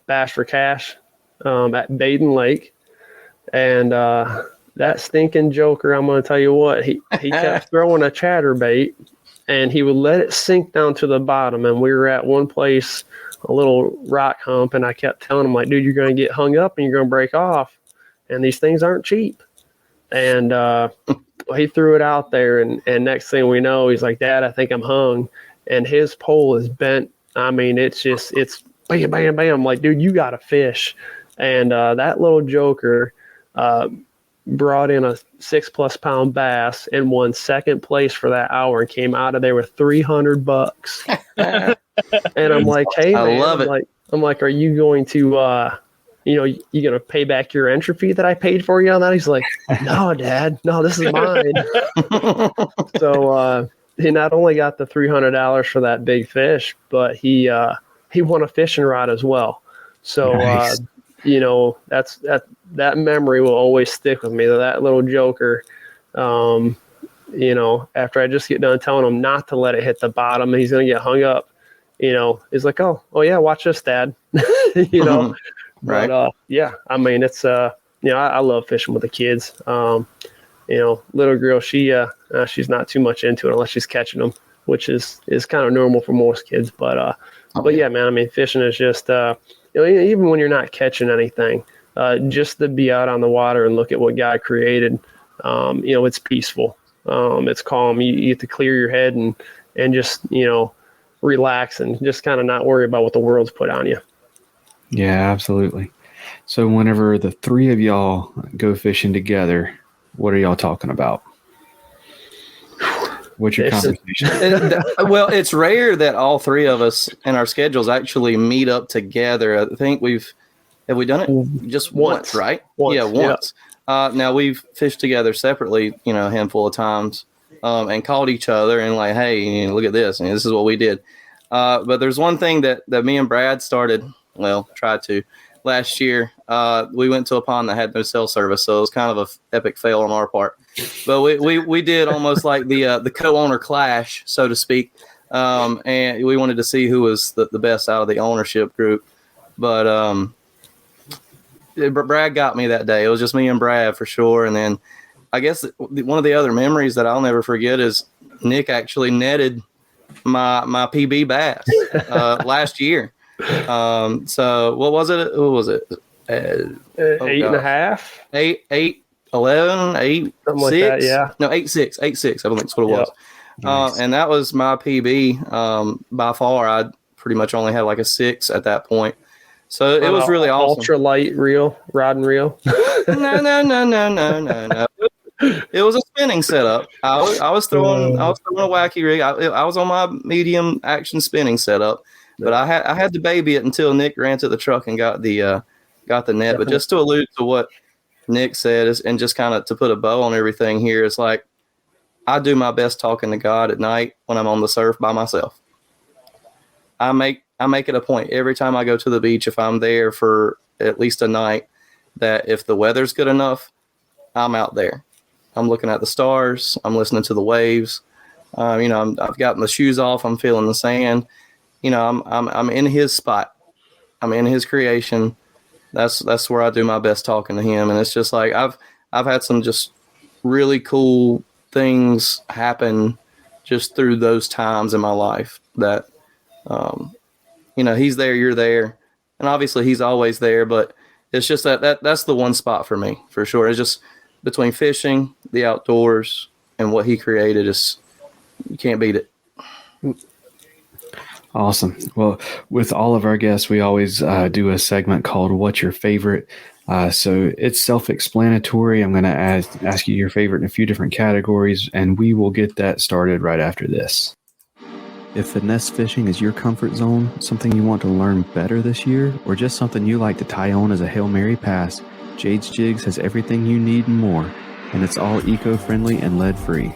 bass for cash at Baden Lake, and that stinking joker, I'm going to tell you what, he kept throwing a chatterbait, and he would let it sink down to the bottom. And we were at one place, a little rock hump, and I kept telling him, like, dude, you're going to get hung up and you're going to break off, and these things aren't cheap. And he threw it out there, and next thing we know, he's like, Dad, I think I'm hung. And his pole is bent. I mean, it's bam, bam, bam. I'm like, dude, you got to fish. And that little joker brought in a 6+ pound bass and won second place for that hour and came out of there with $300. And I'm like, hey, man, I love it. I'm like, are you going to, you going to pay back your entry fee that I paid for you on that? He's like, no, Dad, no, this is mine. So he not only got the $300 for that big fish, but he won a fishing rod as well. So, nice. That memory will always stick with me. That little joker, after I just get done telling him not to let it hit the bottom, he's going to get hung up. He's like, oh yeah, watch this, Dad. Right. But, yeah, I mean, it's, I love fishing with the kids. Little girl, she's not too much into it unless she's catching them, which is kind of normal for most kids. But yeah, man, I mean, fishing is just, even when you're not catching anything, just to be out on the water and look at what God created, it's peaceful. It's calm. You get to clear your head and just, relax and just kind of not worry about what the world's put on you. Yeah, absolutely. So whenever the three of y'all go fishing together, what are y'all talking about? What's your conversation? Well, it's rare that all three of us and our schedules actually meet up together. I think have we done it just once, right? Once. Yeah. Now we've fished together separately, a handful of times, and called each other and like, hey, look at this, and this is what we did. But there's one thing that me and Brad tried to last year. We went to a pond that had no cell service, so it was kind of an epic fail on our part. But we did almost like the co-owner clash, so to speak, and we wanted to see who was the best out of the ownership group. But Brad got me that day. It was just me and Brad for sure. And then I guess one of the other memories that I'll never forget is Nick actually netted my PB bass last year. So what was it? 8.5, 8, 11, 8, something 6. like that. Yeah. No, 8.6. I think that's what it was. Nice. And that was my PB. By far, I pretty much only had like a 6 at that point. So it was really awesome. Ultra light reel, rod and reel. No. It was a spinning setup. I was throwing a wacky rig. I was on my medium action spinning setup, but I had to baby it until Nick ran to the truck and got the net. But just to allude to what Nick said and just kind of to put a bow on everything here, it's like I do my best talking to God at night when I'm on the surf by myself. I make it a point every time I go to the beach, if I'm there for at least a night, that if the weather's good enough, I'm out there. I'm looking at the stars. I'm listening to the waves. I've got my shoes off. I'm feeling the sand. I'm in His spot. I'm in His creation. That's where I do my best talking to Him. And it's just like I've had some just really cool things happen just through those times in my life that. He's there, you're there, and obviously He's always there, but it's just that's the one spot for me, for sure. It's just between fishing, the outdoors, and what He created, you can't beat it. Awesome. Well, with all of our guests, we always do a segment called What's Your Favorite? So it's self-explanatory. I'm going to ask you your favorite in a few different categories, and we will get that started right after this. If finesse fishing is your comfort zone, something you want to learn better this year, or just something you like to tie on as a Hail Mary pass, Jade's Jigs has everything you need and more, and it's all eco-friendly and lead-free.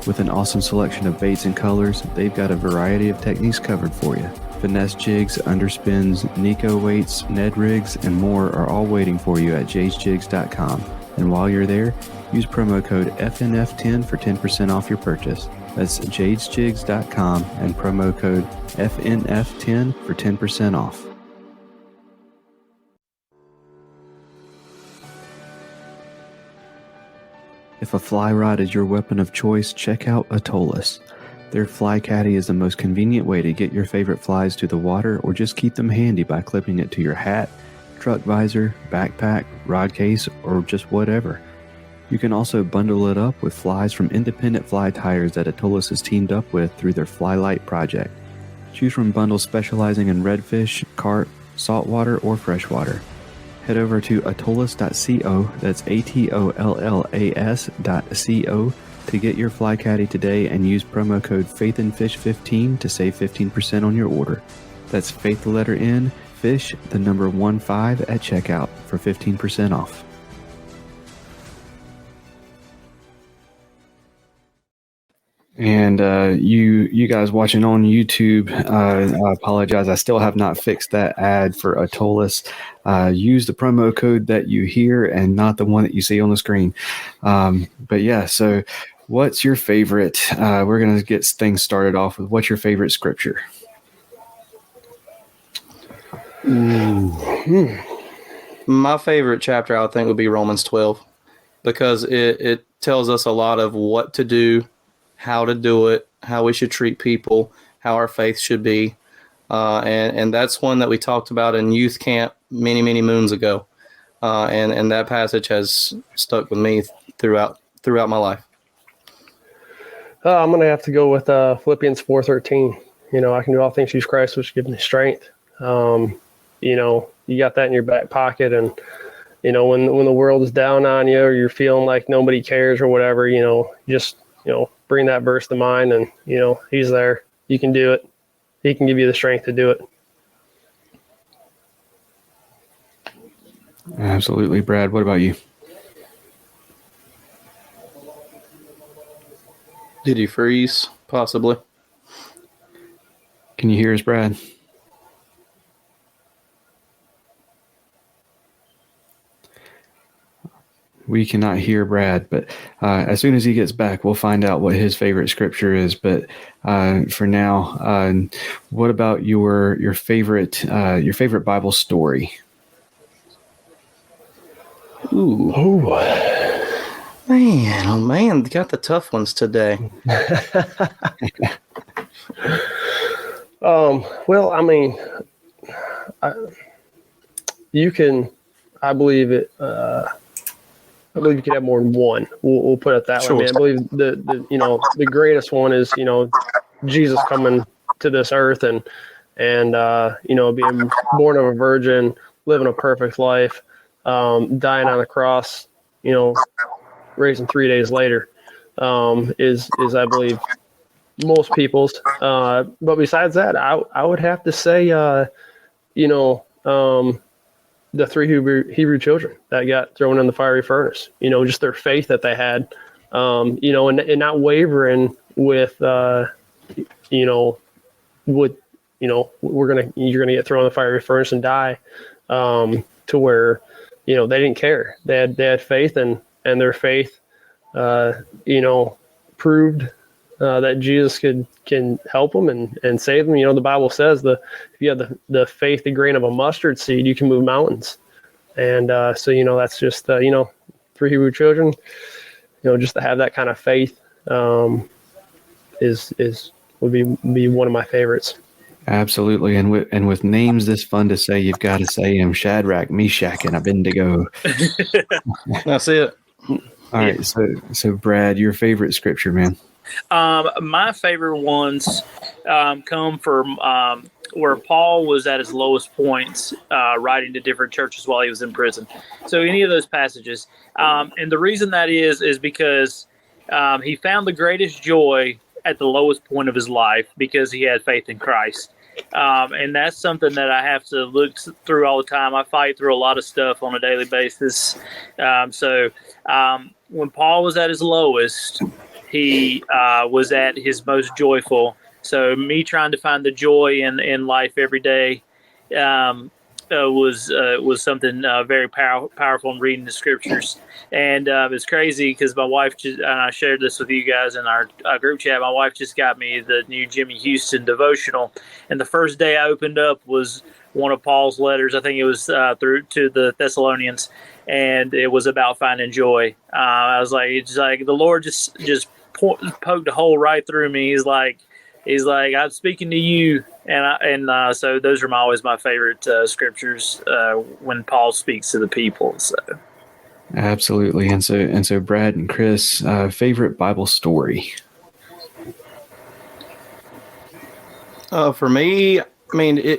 With an awesome selection of baits and colors, they've got a variety of techniques covered for you. Finesse jigs, underspins, Nico weights, Ned rigs, and more are all waiting for you at jadesjigs.com. And while you're there, use promo code FNF10 for 10% off your purchase. That's jadesjigs.com and promo code FNF10 for 10% off. If a fly rod is your weapon of choice, check out Atollas. Their Fly Caddy is the most convenient way to get your favorite flies to the water or just keep them handy by clipping it to your hat, truck visor, backpack, rod case, or just whatever. You can also bundle it up with flies from independent fly tires that Atollas has teamed up with through their Fly Light project. Choose from bundles specializing in redfish, carp, saltwater, or freshwater. Head over to atollas.co, that's ATOLLAS.co, to get your Fly Caddy today and use promo code FAITHINFISH15 to save 15% on your order. That's faith the letter N, fish the number 15 at checkout for 15% off. And you guys watching on YouTube, I apologize. I still have not fixed that ad for Atollas. Use the promo code that you hear and not the one that you see on the screen. But yeah, so what's your favorite? We're going to get things started off with what's your favorite scripture? My favorite chapter, I would think, would be Romans 12, because it tells us a lot of what to do, how to do it, how we should treat people, how our faith should be. And that's one that we talked about in youth camp many, many moons ago. And that passage has stuck with me throughout my life. I'm going to have to go with Philippians 4:13. I can do all things through Christ, which gives me strength. You got that in your back pocket. And, when the world is down on you or you're feeling like nobody cares or whatever, just bring that verse to mind and, He's there. You can do it. He can give you the strength to do it. Absolutely. Brad, what about you? Did he freeze? Possibly. Can you hear us, Brad? We cannot hear Brad, but as soon as he gets back, we'll find out what his favorite scripture is. But for now, what about your favorite Bible story? Ooh. Oh man, got the tough ones today. Well, I mean, I believe you could have more than one. We'll put it that way. I mean, I believe the greatest one is Jesus coming to this earth and and being born of a virgin, living a perfect life, dying on the cross, raising 3 days later, is I believe most people's. But besides that, I would have to say, the three Hebrew children that got thrown in the fiery furnace, just their faith that they had, and not wavering with, you're gonna get thrown in the fiery furnace and die, to where, they didn't care. They had faith, and their faith, proved that Jesus can help them and save them. The Bible says if you have the faith, the grain of a mustard seed, you can move mountains. And so that's just three Hebrew children. Just to have that kind of faith would be one of my favorites. Absolutely, and with names this fun to say, you've got to say them: Shadrach, Meshach, and Abednego. That's it. All right, so Brad, your favorite scripture, man. My favorite ones come from where Paul was at his lowest points, writing to different churches while he was in prison. So any of those passages. And the reason that is because he found the greatest joy at the lowest point of his life because he had faith in Christ. And that's something that I have to look through all the time. I fight through a lot of stuff on a daily basis. So when Paul was at his lowest, he was at his most joyful. So me trying to find the joy in life every day was something very powerful in reading the scriptures. And it's crazy because my wife and I shared this with you guys in our group chat. My wife just got me the new Jimmy Houston devotional, and the first day I opened up was one of Paul's letters. I think it was through to the Thessalonians, and it was about finding joy. I was like, it's like the Lord just poked a hole right through me. He's like, I'm speaking to you, and so those are always my favorite scriptures when Paul speaks to the people. So absolutely, and so Brad and Chris, favorite Bible story. For me, I mean,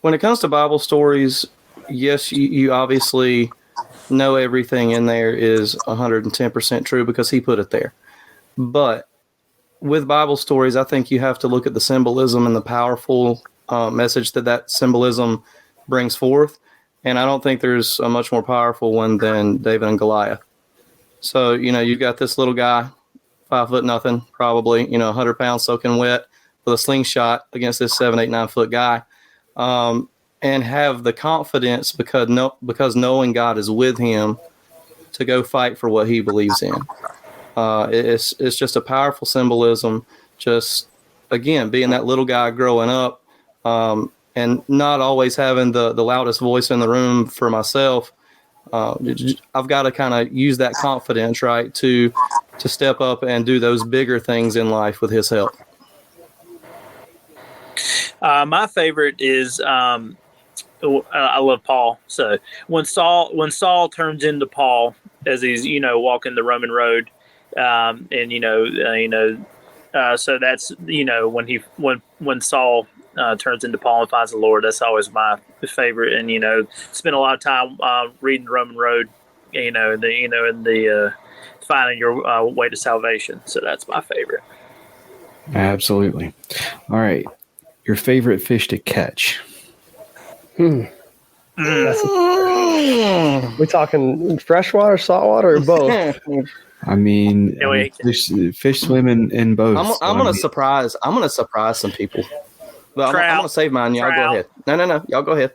when it comes to Bible stories, yes, you obviously know everything in there is 110% true because he put it there. But with Bible stories, I think you have to look at the symbolism and the powerful message that symbolism brings forth. And I don't think there's a much more powerful one than David and Goliath. So, you've got this little guy, 5 foot nothing, probably, 100 pounds soaking wet with a slingshot against this 7, 8, 9 foot guy. And have the confidence because knowing God is with him to go fight for what he believes in. It's just a powerful symbolism. Just again, being that little guy growing up, and not always having the loudest voice in the room for myself. I've got to kind of use that confidence, right, to step up and do those bigger things in life with his help. My favorite is I love Paul. So when Saul turns into Paul as he's walking the Roman road. So that's when Saul turns into Paul and finds the Lord. That's always my favorite. And spend a lot of time reading the Roman road. In the finding your way to salvation. So that's my favorite. Absolutely. All right, your favorite fish to catch. We talking freshwater, saltwater, or both? I mean, fish swim in both. I'm gonna surprise some people. But I'm gonna save mine. Y'all go ahead. No. Y'all go ahead.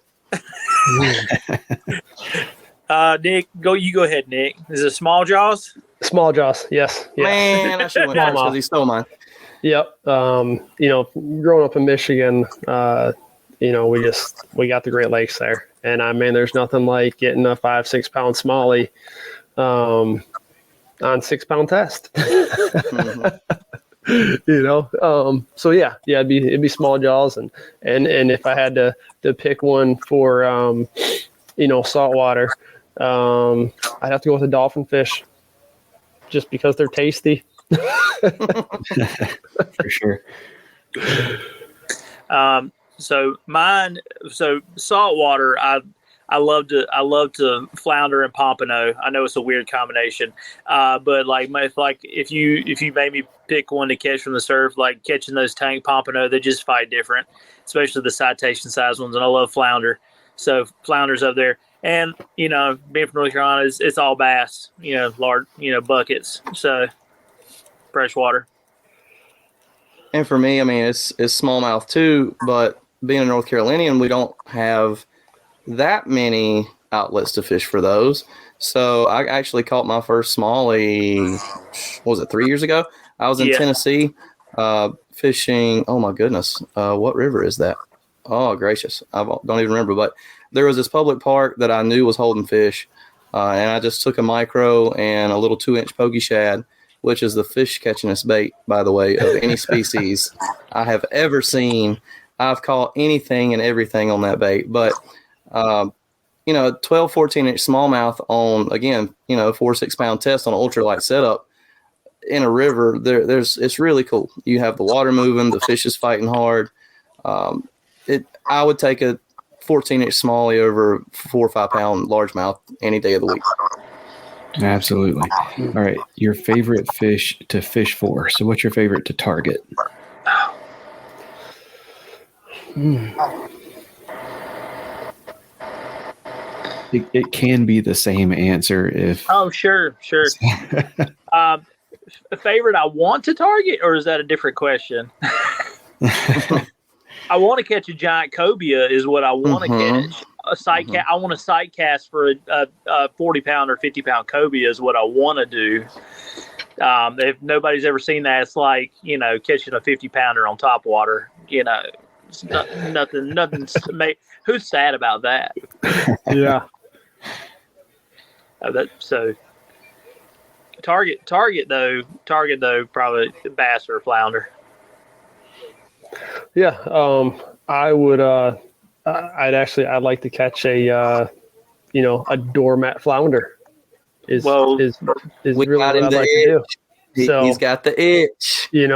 Nick, you go ahead, Nick. Is it small jaws? Small jaws, yes. Yeah. Man, I should have went first because he stole mine. Yep. Growing up in Michigan, we got the Great Lakes there, and there's nothing like getting a 5-6 pound smallie on 6 pound test. So yeah, it'd be small jaws, and if I had to pick one for saltwater, I'd have to go with a dolphin fish, just because they're tasty. For sure. So saltwater, I love to flounder and pompano. I know it's a weird combination, but if you made me pick one to catch from the surf, like catching those tank pompano, they just fight different, especially the citation size ones. And I love flounder, so flounder's up there. And being from North Carolina, it's all bass, large, buckets, so freshwater. And for me, I mean, it's smallmouth too, but being a North Carolinian, we don't have that many outlets to fish for those. So I actually caught my first smallie, what was it, 3 years ago? I was in Tennessee fishing. Oh my goodness. What river is that? Oh gracious. I don't even remember, but there was this public park that I knew was holding fish. And I just took a micro and a little 2-inch pokey shad, which is the fish catchingest bait, by the way, of any species I have ever seen. I've caught anything and everything on that bait, but 12, 14-inch smallmouth on, again, 4-6 pound test on an ultralight setup in a river, it's really cool. You have the water moving, the fish is fighting hard. I would take a 14-inch smallie over 4 or 5 pound largemouth any day of the week. Absolutely. All right. Your favorite fish to fish for. So what's your favorite to target? It can be the same answer if. Oh, sure. A favorite I want to target, or is that a different question? I want to catch a giant cobia is what I want to catch. I want to sight cast for a 40 pound or 50 pound cobia is what I want to do. If nobody's ever seen that, it's like, catching a 50 pounder on top water, it's nothing. Who's sad about that? Yeah. So target though, probably bass or flounder. Yeah. I would, I'd like to catch a doormat flounder is really what I'd like to do. So he's got the itch. me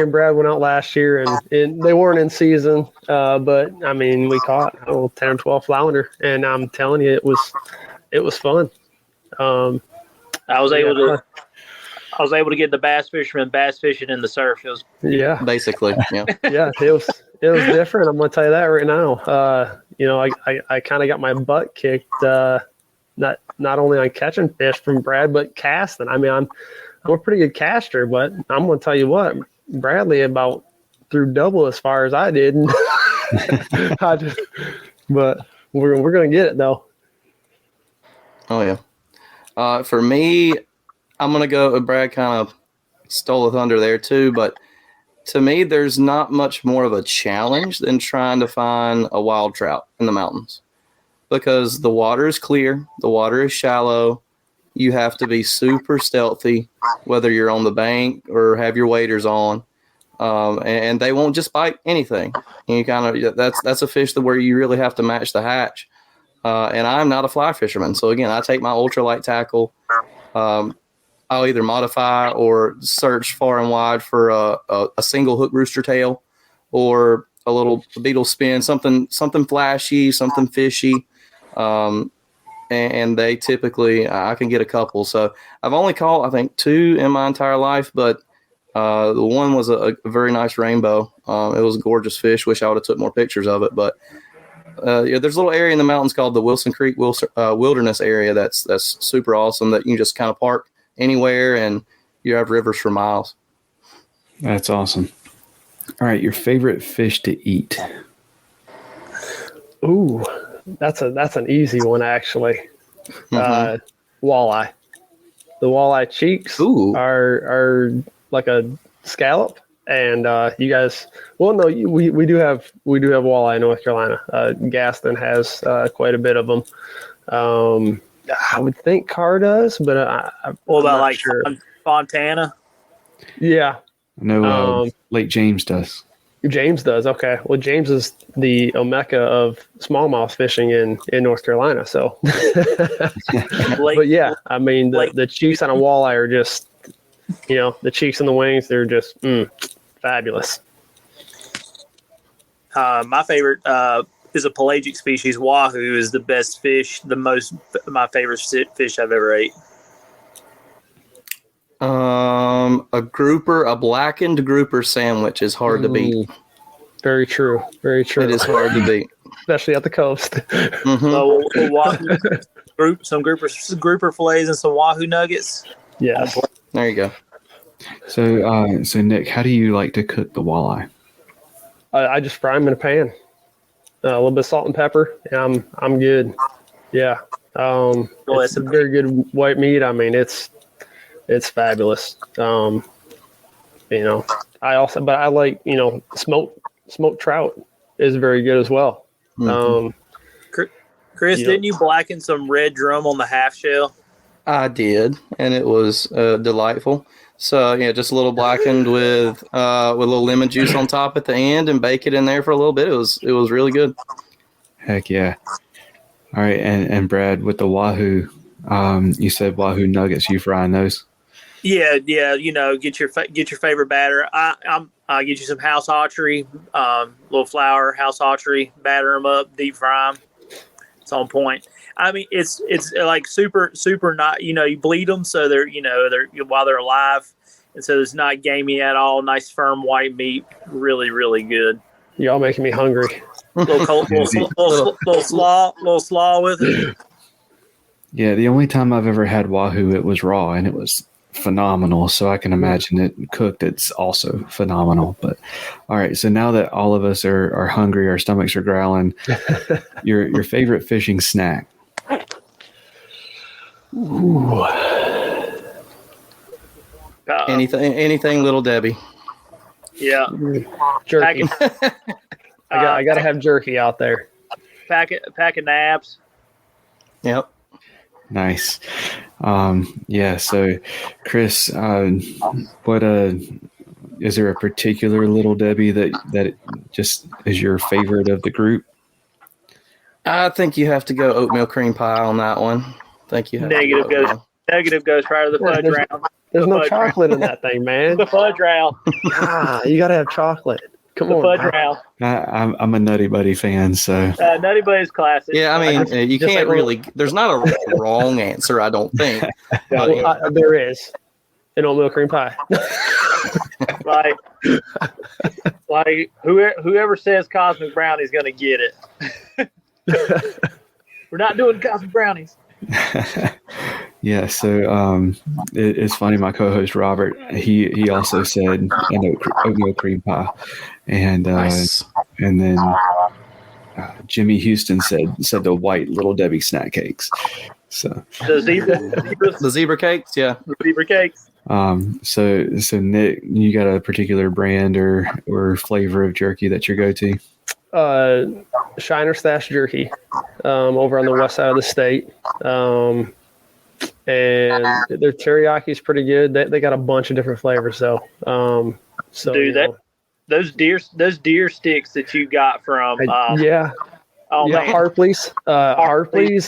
and Brad went out last year and they weren't in season. But I mean, we caught 10 or 12 flounder, and I'm telling you, it was fun. I was able to get the bass fisherman bass fishing in the surf. It was basically, yeah. Yeah, it was different. I'm gonna tell you that right now. I kind of got my butt kicked. Not only on catching fish from Brad, but casting. I mean, I'm a pretty good caster, but I'm gonna tell you what, Bradley about threw double as far as I did. But we're gonna get it though. Oh yeah. For me, I'm gonna go. Brad kind of stole the thunder there too, but to me, there's not much more of a challenge than trying to find a wild trout in the mountains, because the water is clear, the water is shallow. You have to be super stealthy, whether you're on the bank or have your waders on, and they won't just bite anything. And that's a fish where you really have to match the hatch. And I'm not a fly fisherman, so again, I take my ultralight tackle. I'll either modify or search far and wide for a single hook rooster tail or a little beetle spin, something flashy, something fishy. And they typically, I can get a couple. So I've only caught, I think, 2 in my entire life, but the one was a very nice rainbow. It was a gorgeous fish. Wish I would have took more pictures of it, but there's a little area in the mountains called the Wilson Creek Wilderness area that's super awesome, that you can just kind of park anywhere and you have rivers for miles. That's awesome. All right, your favorite fish to eat? Ooh, that's an easy one actually. Walleye. The walleye cheeks are like a scallop, and you guys. Well, no, we do have walleye in North Carolina. Gaston has quite a bit of them. I would think Carr does, but what about like sure. Fontana? Yeah, no. Lake James does. James does. Okay. Well, James is the Omeka of smallmouth fishing in North Carolina. So, but yeah, I mean, the cheeks on a walleye are just, the cheeks and the wings, they're just fabulous. My favorite is a pelagic species. Wahoo is the best fish. My favorite fish I've ever ate. A blackened grouper sandwich is hard to beat. Very true. Very true. It is hard to beat, especially at the coast. Mm-hmm. So wahoo, some grouper fillets and some wahoo nuggets. Yeah, there you go. So Nick, how do you like to cook the walleye? I just fry them in a pan. A little bit of salt and pepper, and I'm good. Yeah. It's a very good white meat. I mean, it's fabulous. I like, smoked trout is very good as well. Mm-hmm. Chris, didn't you blacken some red drum on the half shell? I did, and it was delightful. So yeah, just a little blackened with a little lemon juice on top at the end, and bake it in there for a little bit. It was really good. Heck yeah! All right, and Brad, with the wahoo, you said wahoo nuggets. You frying those? Yeah. Get your favorite batter. I get you some house archery, little flour, house archery, batter them up, deep fry them. It's on point. I mean, it's like super not, you bleed them so they're while they're alive, and so it's not gamey at all. Nice firm white meat, really really good. Y'all making me hungry. Little slaw with it. Yeah, the only time I've ever had wahoo, it was raw, and it was phenomenal. So I can imagine it cooked. It's also phenomenal. But all right, so now that all of us are hungry, our stomachs are growling. your favorite fishing snack? Ooh. Anything, Little Debbie. Yeah, jerky. I gotta have jerky out there. Pack of nabs. Yep. Nice. Yeah. So, Chris, what is there a particular Little Debbie that just is your favorite of the group? I think you have to go oatmeal cream pie on that one. Negative goes prior to the fudge round. There's no chocolate in that thing, man. The fudge round. You gotta have chocolate. Come on. Fudge round. I'm a Nutty Buddy fan, so Nutty Buddy's classic. Yeah, I mean, you can't really. There's not a wrong answer, I don't think. There is an oatmeal cream pie. like whoever says cosmic brownie's gonna get it. We're not doing cosmic brownies. Yeah, so it's funny. My co-host Robert, he also said oatmeal cream pie, and nice. And then Jimmy Houston said the white Little Debbie snack cakes. So the zebra cakes, yeah, the zebra cakes. So Nick, you got a particular brand or flavor of jerky that's your go-to? Shiner Stash jerky, over on the west side of the state. And their teriyaki is pretty good. They got a bunch of different flavors though. Dude, those deer sticks that you got from Harpley's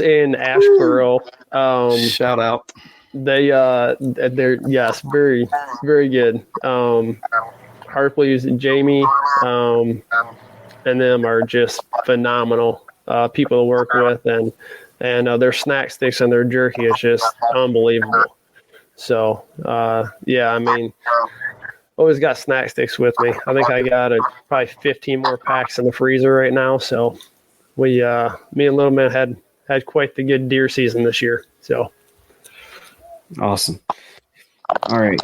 in Asheboro. Shout out. They're very very good. Harpley's and Jamie and them are just phenomenal people to work with, and their snack sticks and their jerky is just unbelievable. So I mean, always got snack sticks with me. I think I got probably 15 more packs in the freezer right now. So me and Little Man had quite the good deer season this year. So awesome. All right.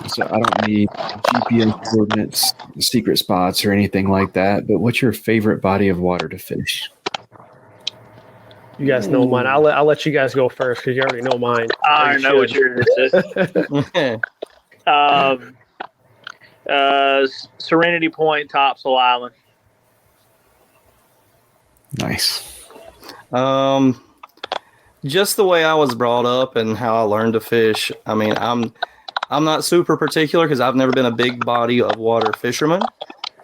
So I don't need GPS coordinates, secret spots, or anything like that. But what's your favorite body of water to fish? You guys know mine. I'll let you guys go first because you already know mine. I already know what yours is. Serenity Point, Topsail Island. Nice. Just the way I was brought up and how I learned to fish. I mean, I'm not super particular because I've never been a big body of water fisherman.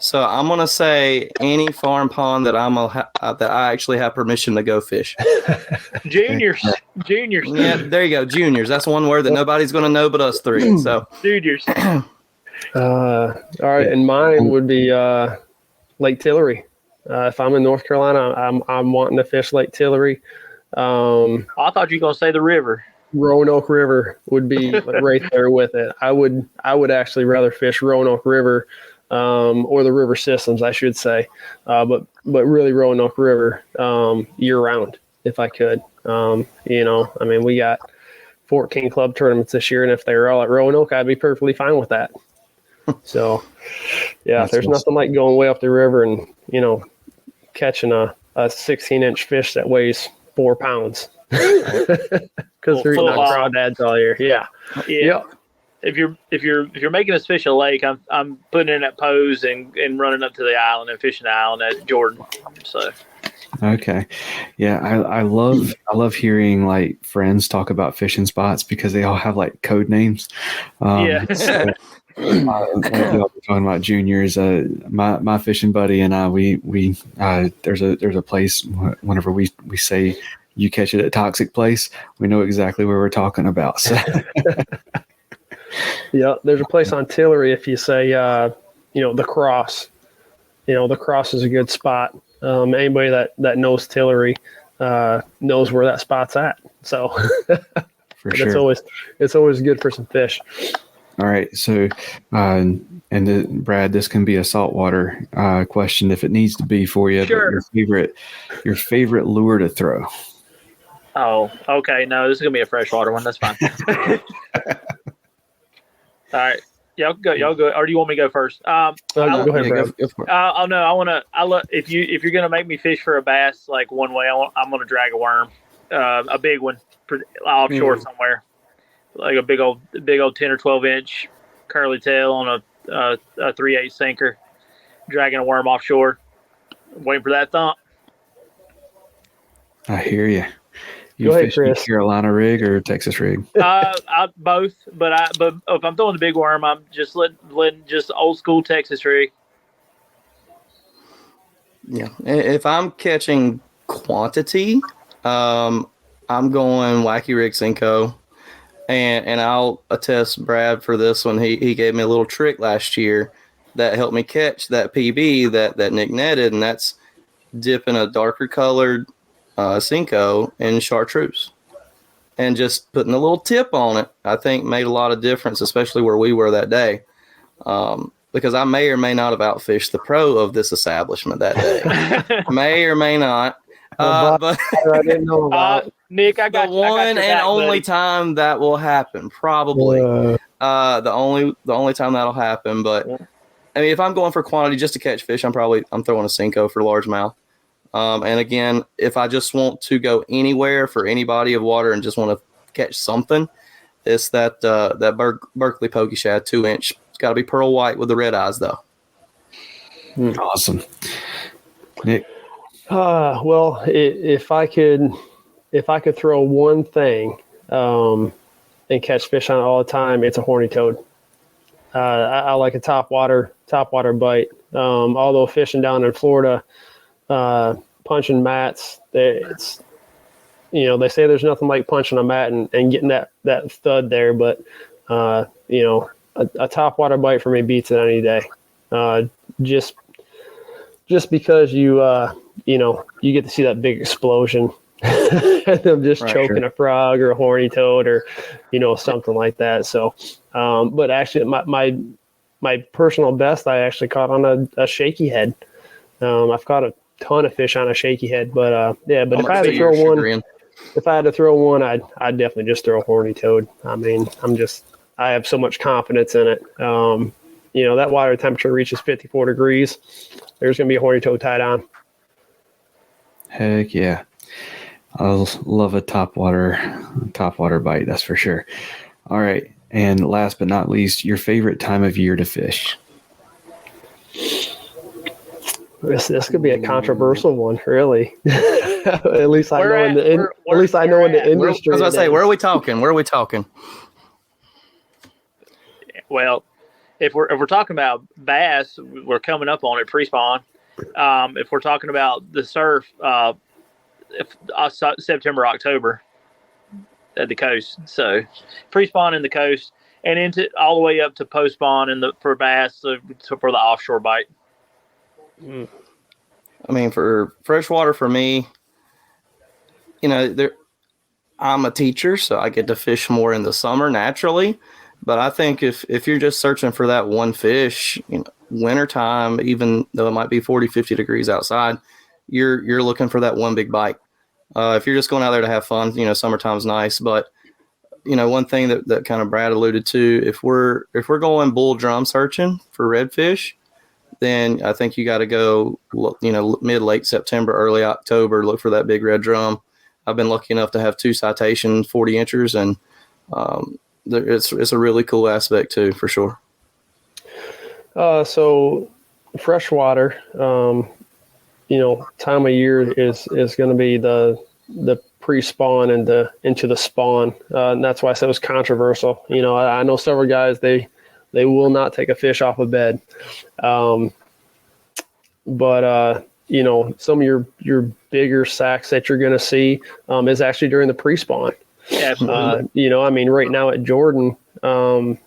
So I'm gonna say any farm pond that that I actually have permission to go fish. Juniors. Yeah, there you go, juniors. That's one word that nobody's gonna know but us three. So juniors. All right, and mine would be Lake Tillery. If I'm in North Carolina, I'm wanting to fish Lake Tillery. I thought you were gonna say the river. Roanoke River would be right there with it. I would actually rather fish Roanoke River, or the river systems, I should say, but really Roanoke River year round if I could. We got 14 club tournaments this year, and if they were all at Roanoke, I'd be perfectly fine with that. So, yeah, there's nothing like going way up the river and catching a 16-inch fish that weighs 4 pounds. Because they're eating crawdads all year. Yeah. Yep. If you're making us fish a lake, I'm putting in that pose and running up to the island and fishing the island at Jordan. So. Okay. Yeah, I love hearing like friends talk about fishing spots because they all have like code names. So, talking about juniors, my fishing buddy and I, we there's a place whenever we say you catch it at Toxic Place, we know exactly where we're talking about. So. Yeah, there's a place on Tillery if you say the Cross. The Cross is a good spot. Anybody that knows Tillery knows where that spot's at. So for sure, it's always good for some fish. All right, so Brad, this can be a saltwater question if it needs to be for you. Sure. But your favorite lure to throw. Oh, okay. No, this is gonna be a freshwater one. That's fine. All right, y'all go. Or do you want me to go first? Go ahead, Brad. If you're gonna make me fish for a bass, like one way, I'm gonna drag a worm, a big one, offshore somewhere, like a big old 10 or 12 inch curly tail on a 3/8 sinker, dragging a worm offshore, waiting for that thump. I hear you. Go ahead, Chris. Carolina rig or Texas rig? Both, but if I'm throwing the big worm, I'm just letting just old school Texas rig. Yeah, if I'm catching quantity, I'm going Wacky Rig Cinco, and I'll attest Brad for this one. He gave me a little trick last year that helped me catch that PB that Nick netted, and that's dipping a darker colored Cinco in chartreuse and just putting a little tip on it, I think made a lot of difference, especially where we were that day. Because I may or may not have outfished the pro of this establishment that day. May or may not. But I didn't know about Nick, I got the one and only time that will happen, probably. The only time that'll happen. But I mean, if I'm going for quantity just to catch fish, I'm throwing a Cinco for largemouth. And again, if I just want to go anywhere for any body of water and just want to catch something, it's that Berkeley Pokey Shad 2-inch. It's got to be pearl white with the red eyes, though. Awesome, Nick. Well, if I could throw one thing and catch fish on it all the time, it's a horny toad. I like a topwater bite. Although fishing down in Florida, punching mats, they say there's nothing like punching a mat and getting that thud there, but a topwater bite for me beats it any day. Just because you get to see that big explosion and them just choking a frog or a horny toad or something like that. So but actually my personal best I actually caught on a shaky head. I've caught a ton of fish on a shaky head, but if I had to throw one, I'd definitely just throw a horny toad. I mean, I have so much confidence in it. That water temperature reaches 54 degrees. There's going to be a horny toad tied on. Heck yeah. I love a topwater bite. That's for sure. All right. And last but not least, your favorite time of year to fish. This could be a controversial one, really. At least I know in the industry. I was about to say, where are we talking? Well, if we're talking about bass, we're coming up on it pre-spawn. If we're talking about the surf, September, October at the coast. So pre-spawn in the coast and into all the way up to post-spawn for bass for the offshore bite. I mean, for freshwater, for me, I'm a teacher, so I get to fish more in the summer naturally. But I think if you're just searching for that one fish, wintertime, even though it might be 40, 50 degrees outside, you're looking for that one big bite. If you're just going out there to have fun, summertime's nice. But, one thing that kind of Brad alluded to, if we're going bull drum searching for redfish, then I think you got to go, late September, early October, look for that big red drum. I've been lucky enough to have 2 citations, 40 inchers, and it's a really cool aspect too, for sure. So freshwater, time of year is going to be the pre-spawn and into the spawn. And that's why I said it was controversial. I know several guys, they will not take a fish off a bed. But some of your bigger sacks that you're going to see is actually during the pre-spawn. Absolutely. Right now at Jordan, Hal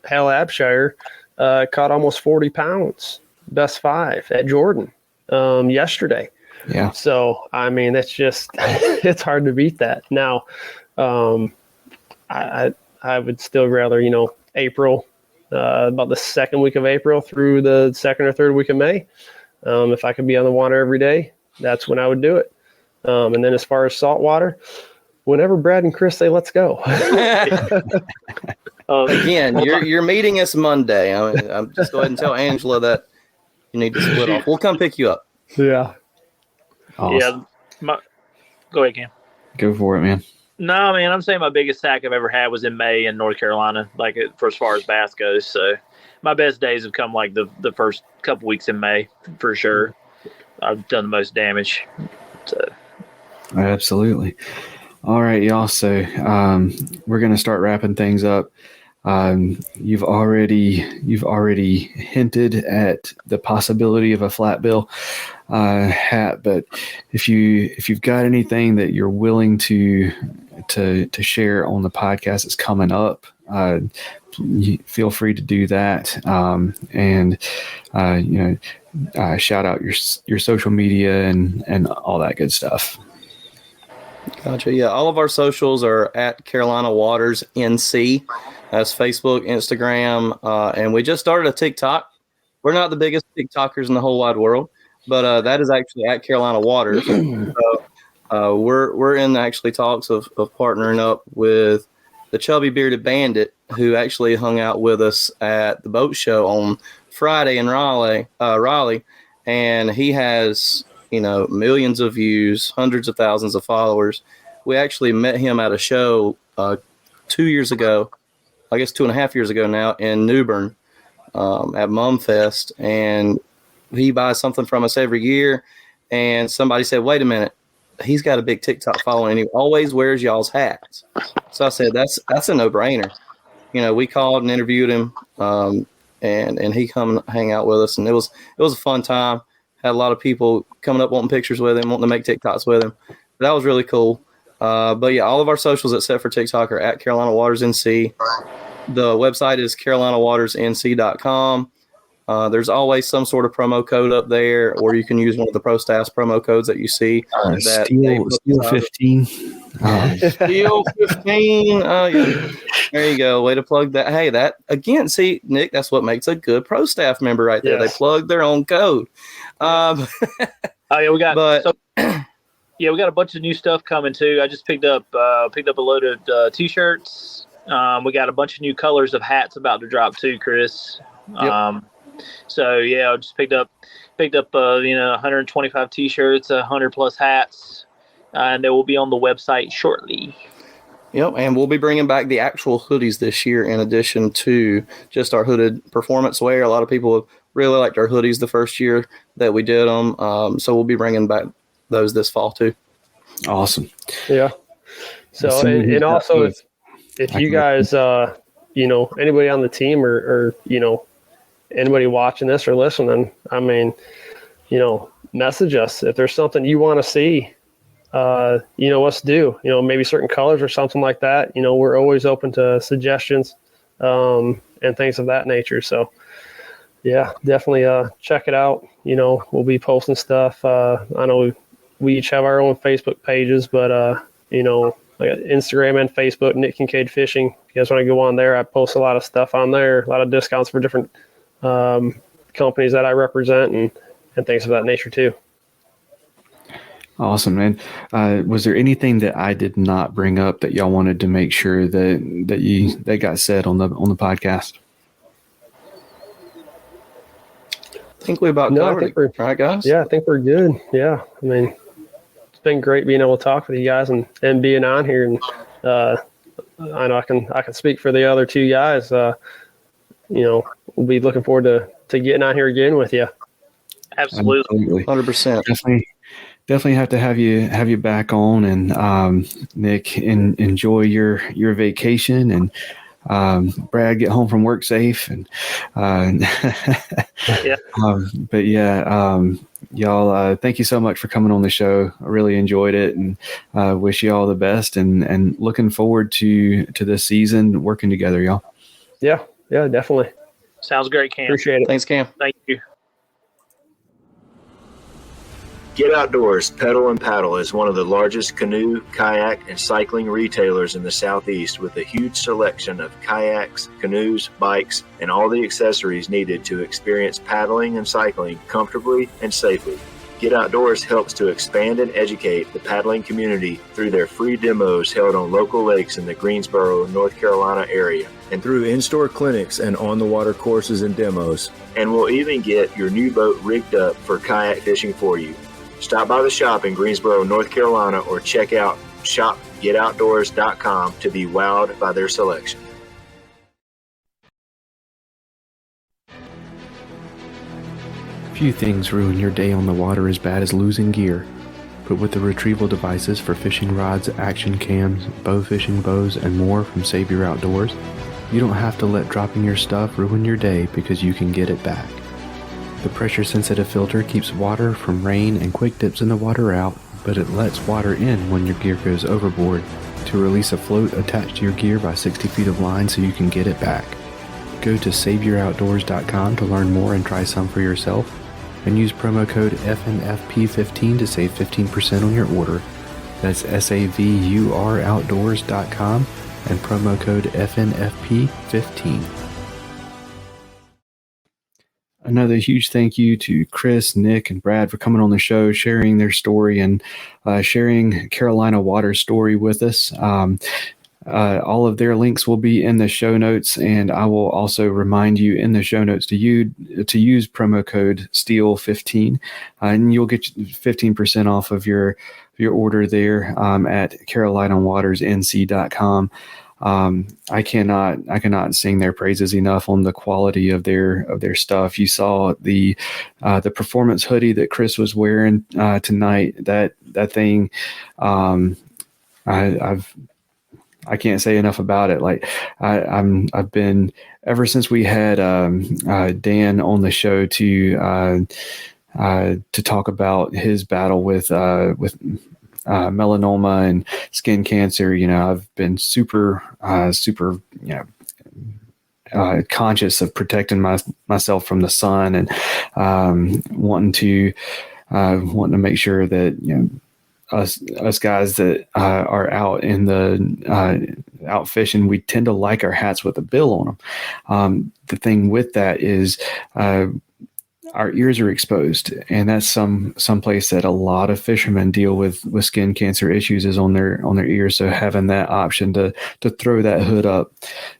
Abshire caught almost 40 pounds, best 5 at Jordan yesterday. Yeah. So, that's just, it's hard to beat that. Now, I would still rather, April, about the second week of April through the second or third week of May. If I could be on the water every day, that's when I would do it. And then as far as saltwater, whenever Brad and Chris say, let's go. Again, you're meeting us Monday. I'm just go ahead and tell Angela that you need to split off. We'll come pick you up. Yeah. Awesome. Yeah. Go ahead, Cam. Go for it, man. No, man, I'm saying my biggest sack I've ever had was in May in North Carolina, for as far as bass goes. So my best days have come like the first couple weeks in May, for sure. I've done the most damage. So. Absolutely. All right, y'all. So we're going to start wrapping things up. You've already hinted at the possibility of a flat bill hat, but if you've got anything that you're willing to share on the podcast that's coming up, feel free to do that. And shout out your social media and all that good stuff. Gotcha. Yeah, all of our socials are at Carolina Waters NC. That's Facebook, Instagram, and we just started a TikTok. We're not the biggest TikTokers in the whole wide world, but that is actually at Carolina Waters. So, we're in actually talks of partnering up with the Chubby Bearded Bandit, who actually hung out with us at the boat show on Friday in Raleigh, and he has millions of views, hundreds of thousands of followers. We actually met him at a show 2 years ago, I guess 2.5 years ago now, in Newbern at Mumfest, and he buys something from us every year. And somebody said, "Wait a minute, he's got a big TikTok following. And he always wears y'all's hats." So I said, "That's a no-brainer." We called and interviewed him, and he come and hang out with us, and it was a fun time. Had a lot of people coming up wanting pictures with him, wanting to make TikToks with him. That was really cool. But yeah, all of our socials except for TikTok are at Carolina Waters NC. The website is carolinawatersnc.com. There's always some sort of promo code up there, or you can use one of the Pro Staffs promo codes that you see. Steel 15. Steel 15. Yeah. There you go. Way to plug that. Hey, that again. See, Nick, that's what makes a good Pro Staff member right there. Yes. They plug their own code. We got we got a bunch of new stuff coming too. I just picked up a load of t-shirts. We got a bunch of new colors of hats about to drop too, Chris. Yep. I just picked up 125 t-shirts, 100 plus hats, and they will be on the website shortly. Yep, and we'll be bringing back the actual hoodies this year in addition to just our hooded performance wear. A lot of people have really liked our hoodies the first year that we did them, so we'll be bringing back those this fall too. Awesome. Yeah. So, and also if you guys, anybody on the team or anybody watching this or listening, message us if there's something you want to see. Let's do, maybe certain colors or something like that. We're always open to suggestions and things of that nature. So, Yeah, definitely check it out. We'll be posting stuff. I know we each have our own Facebook pages, but like Instagram and Facebook, Nick Kincaid Fishing. If you guys want to go on there, I post a lot of stuff on there, a lot of discounts for different companies that I represent and things of that nature too. Awesome, man. Was there anything that I did not bring up that y'all wanted to make sure that got said on the podcast? I think we about covered it, right, guys? Yeah, I think we're good. Yeah, I mean, it's been great being able to talk with you guys and being on here. And I know I can speak for the other two guys. We'll be looking forward to getting on here again with you. Absolutely. 100%. Definitely have to have you back on, and Nick, enjoy your vacation, and Brad, get home from work safe, and yeah. But yeah, y'all, thank you so much for coming on the show. I really enjoyed it, and wish you all the best, and looking forward to this season working together, y'all. Yeah, definitely. Sounds great, Cam. Appreciate it. Thanks, Cam. Thank you. Get Outdoors Pedal and Paddle is one of the largest canoe, kayak, and cycling retailers in the Southeast, with a huge selection of kayaks, canoes, bikes, and all the accessories needed to experience paddling and cycling comfortably and safely. Get Outdoors helps to expand and educate the paddling community through their free demos held on local lakes in the Greensboro, North Carolina area, and through in-store clinics and on-the-water courses and demos. And we'll even get your new boat rigged up for kayak fishing for you. Stop by the shop in Greensboro, North Carolina, or check out shopgetoutdoors.com to be wowed by their selection. Few things ruin your day on the water as bad as losing gear, but with the retrieval devices for fishing rods, action cams, bow fishing bows, and more from Save Your Outdoors, you don't have to let dropping your stuff ruin your day because you can get it back. The pressure-sensitive filter keeps water from rain and quick dips in the water out, but it lets water in when your gear goes overboard to release a float attached to your gear by 60 feet of line so you can get it back. Go to SaveYourOutdoors.com to learn more and try some for yourself, and use promo code FNFP15 to save 15% on your order. That's SaveYourOutdoors.com and promo code FNFP15. Another huge thank you to Chris, Nick, and Brad for coming on the show, sharing their story, and sharing Carolina Water's story with us. All of their links will be in the show notes, and I will also remind you in the show notes to use promo code STEEL15, and you'll get 15% off of your order there at CarolinaWatersNC.com. I cannot sing their praises enough on the quality of their stuff. You saw the performance hoodie that Chris was wearing tonight. That thing, I can't say enough about it. Like I've been, ever since we had Dan on the show to talk about his battle with melanoma and skin cancer. I've been super conscious of protecting myself from the sun, and wanting to make sure that us guys that are out in the out fishing, we tend to like our hats with a bill on them. The thing with that is our ears are exposed, and that's some place that a lot of fishermen deal with skin cancer issues is on their ears. So having that option to throw that hood up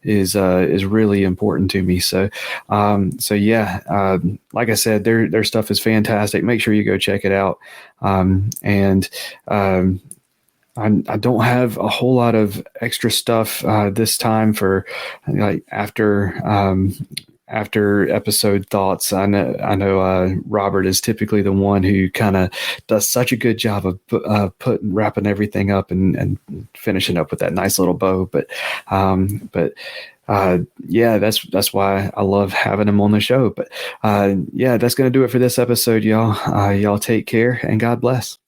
is really important to me. So like I said, their stuff is fantastic. Make sure you go check it out. I don't have a whole lot of extra stuff this time for like after episode thoughts. I know Robert is typically the one who kind of does such a good job of wrapping everything up and finishing up with that nice little bow. But that's why I love having him on the show. But that's going to do it for this episode, y'all. Y'all take care, and God bless.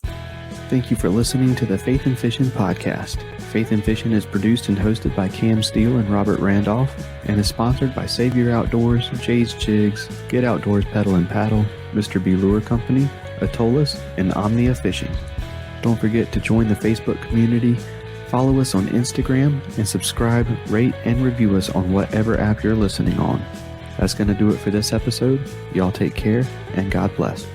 Thank you for listening to the Faith and Fishing podcast. Faith and Fishing is produced and hosted by Cam Steele and Robert Randolph and is sponsored by Savior Outdoors, Jay's Jigs, Get Outdoors Pedal and Paddle, Mr. B Lure Company, Atollas, and Omnia Fishing. Don't forget to join the Facebook community, follow us on Instagram, and subscribe, rate, and review us on whatever app you're listening on. That's going to do it for this episode. Y'all take care, and God bless.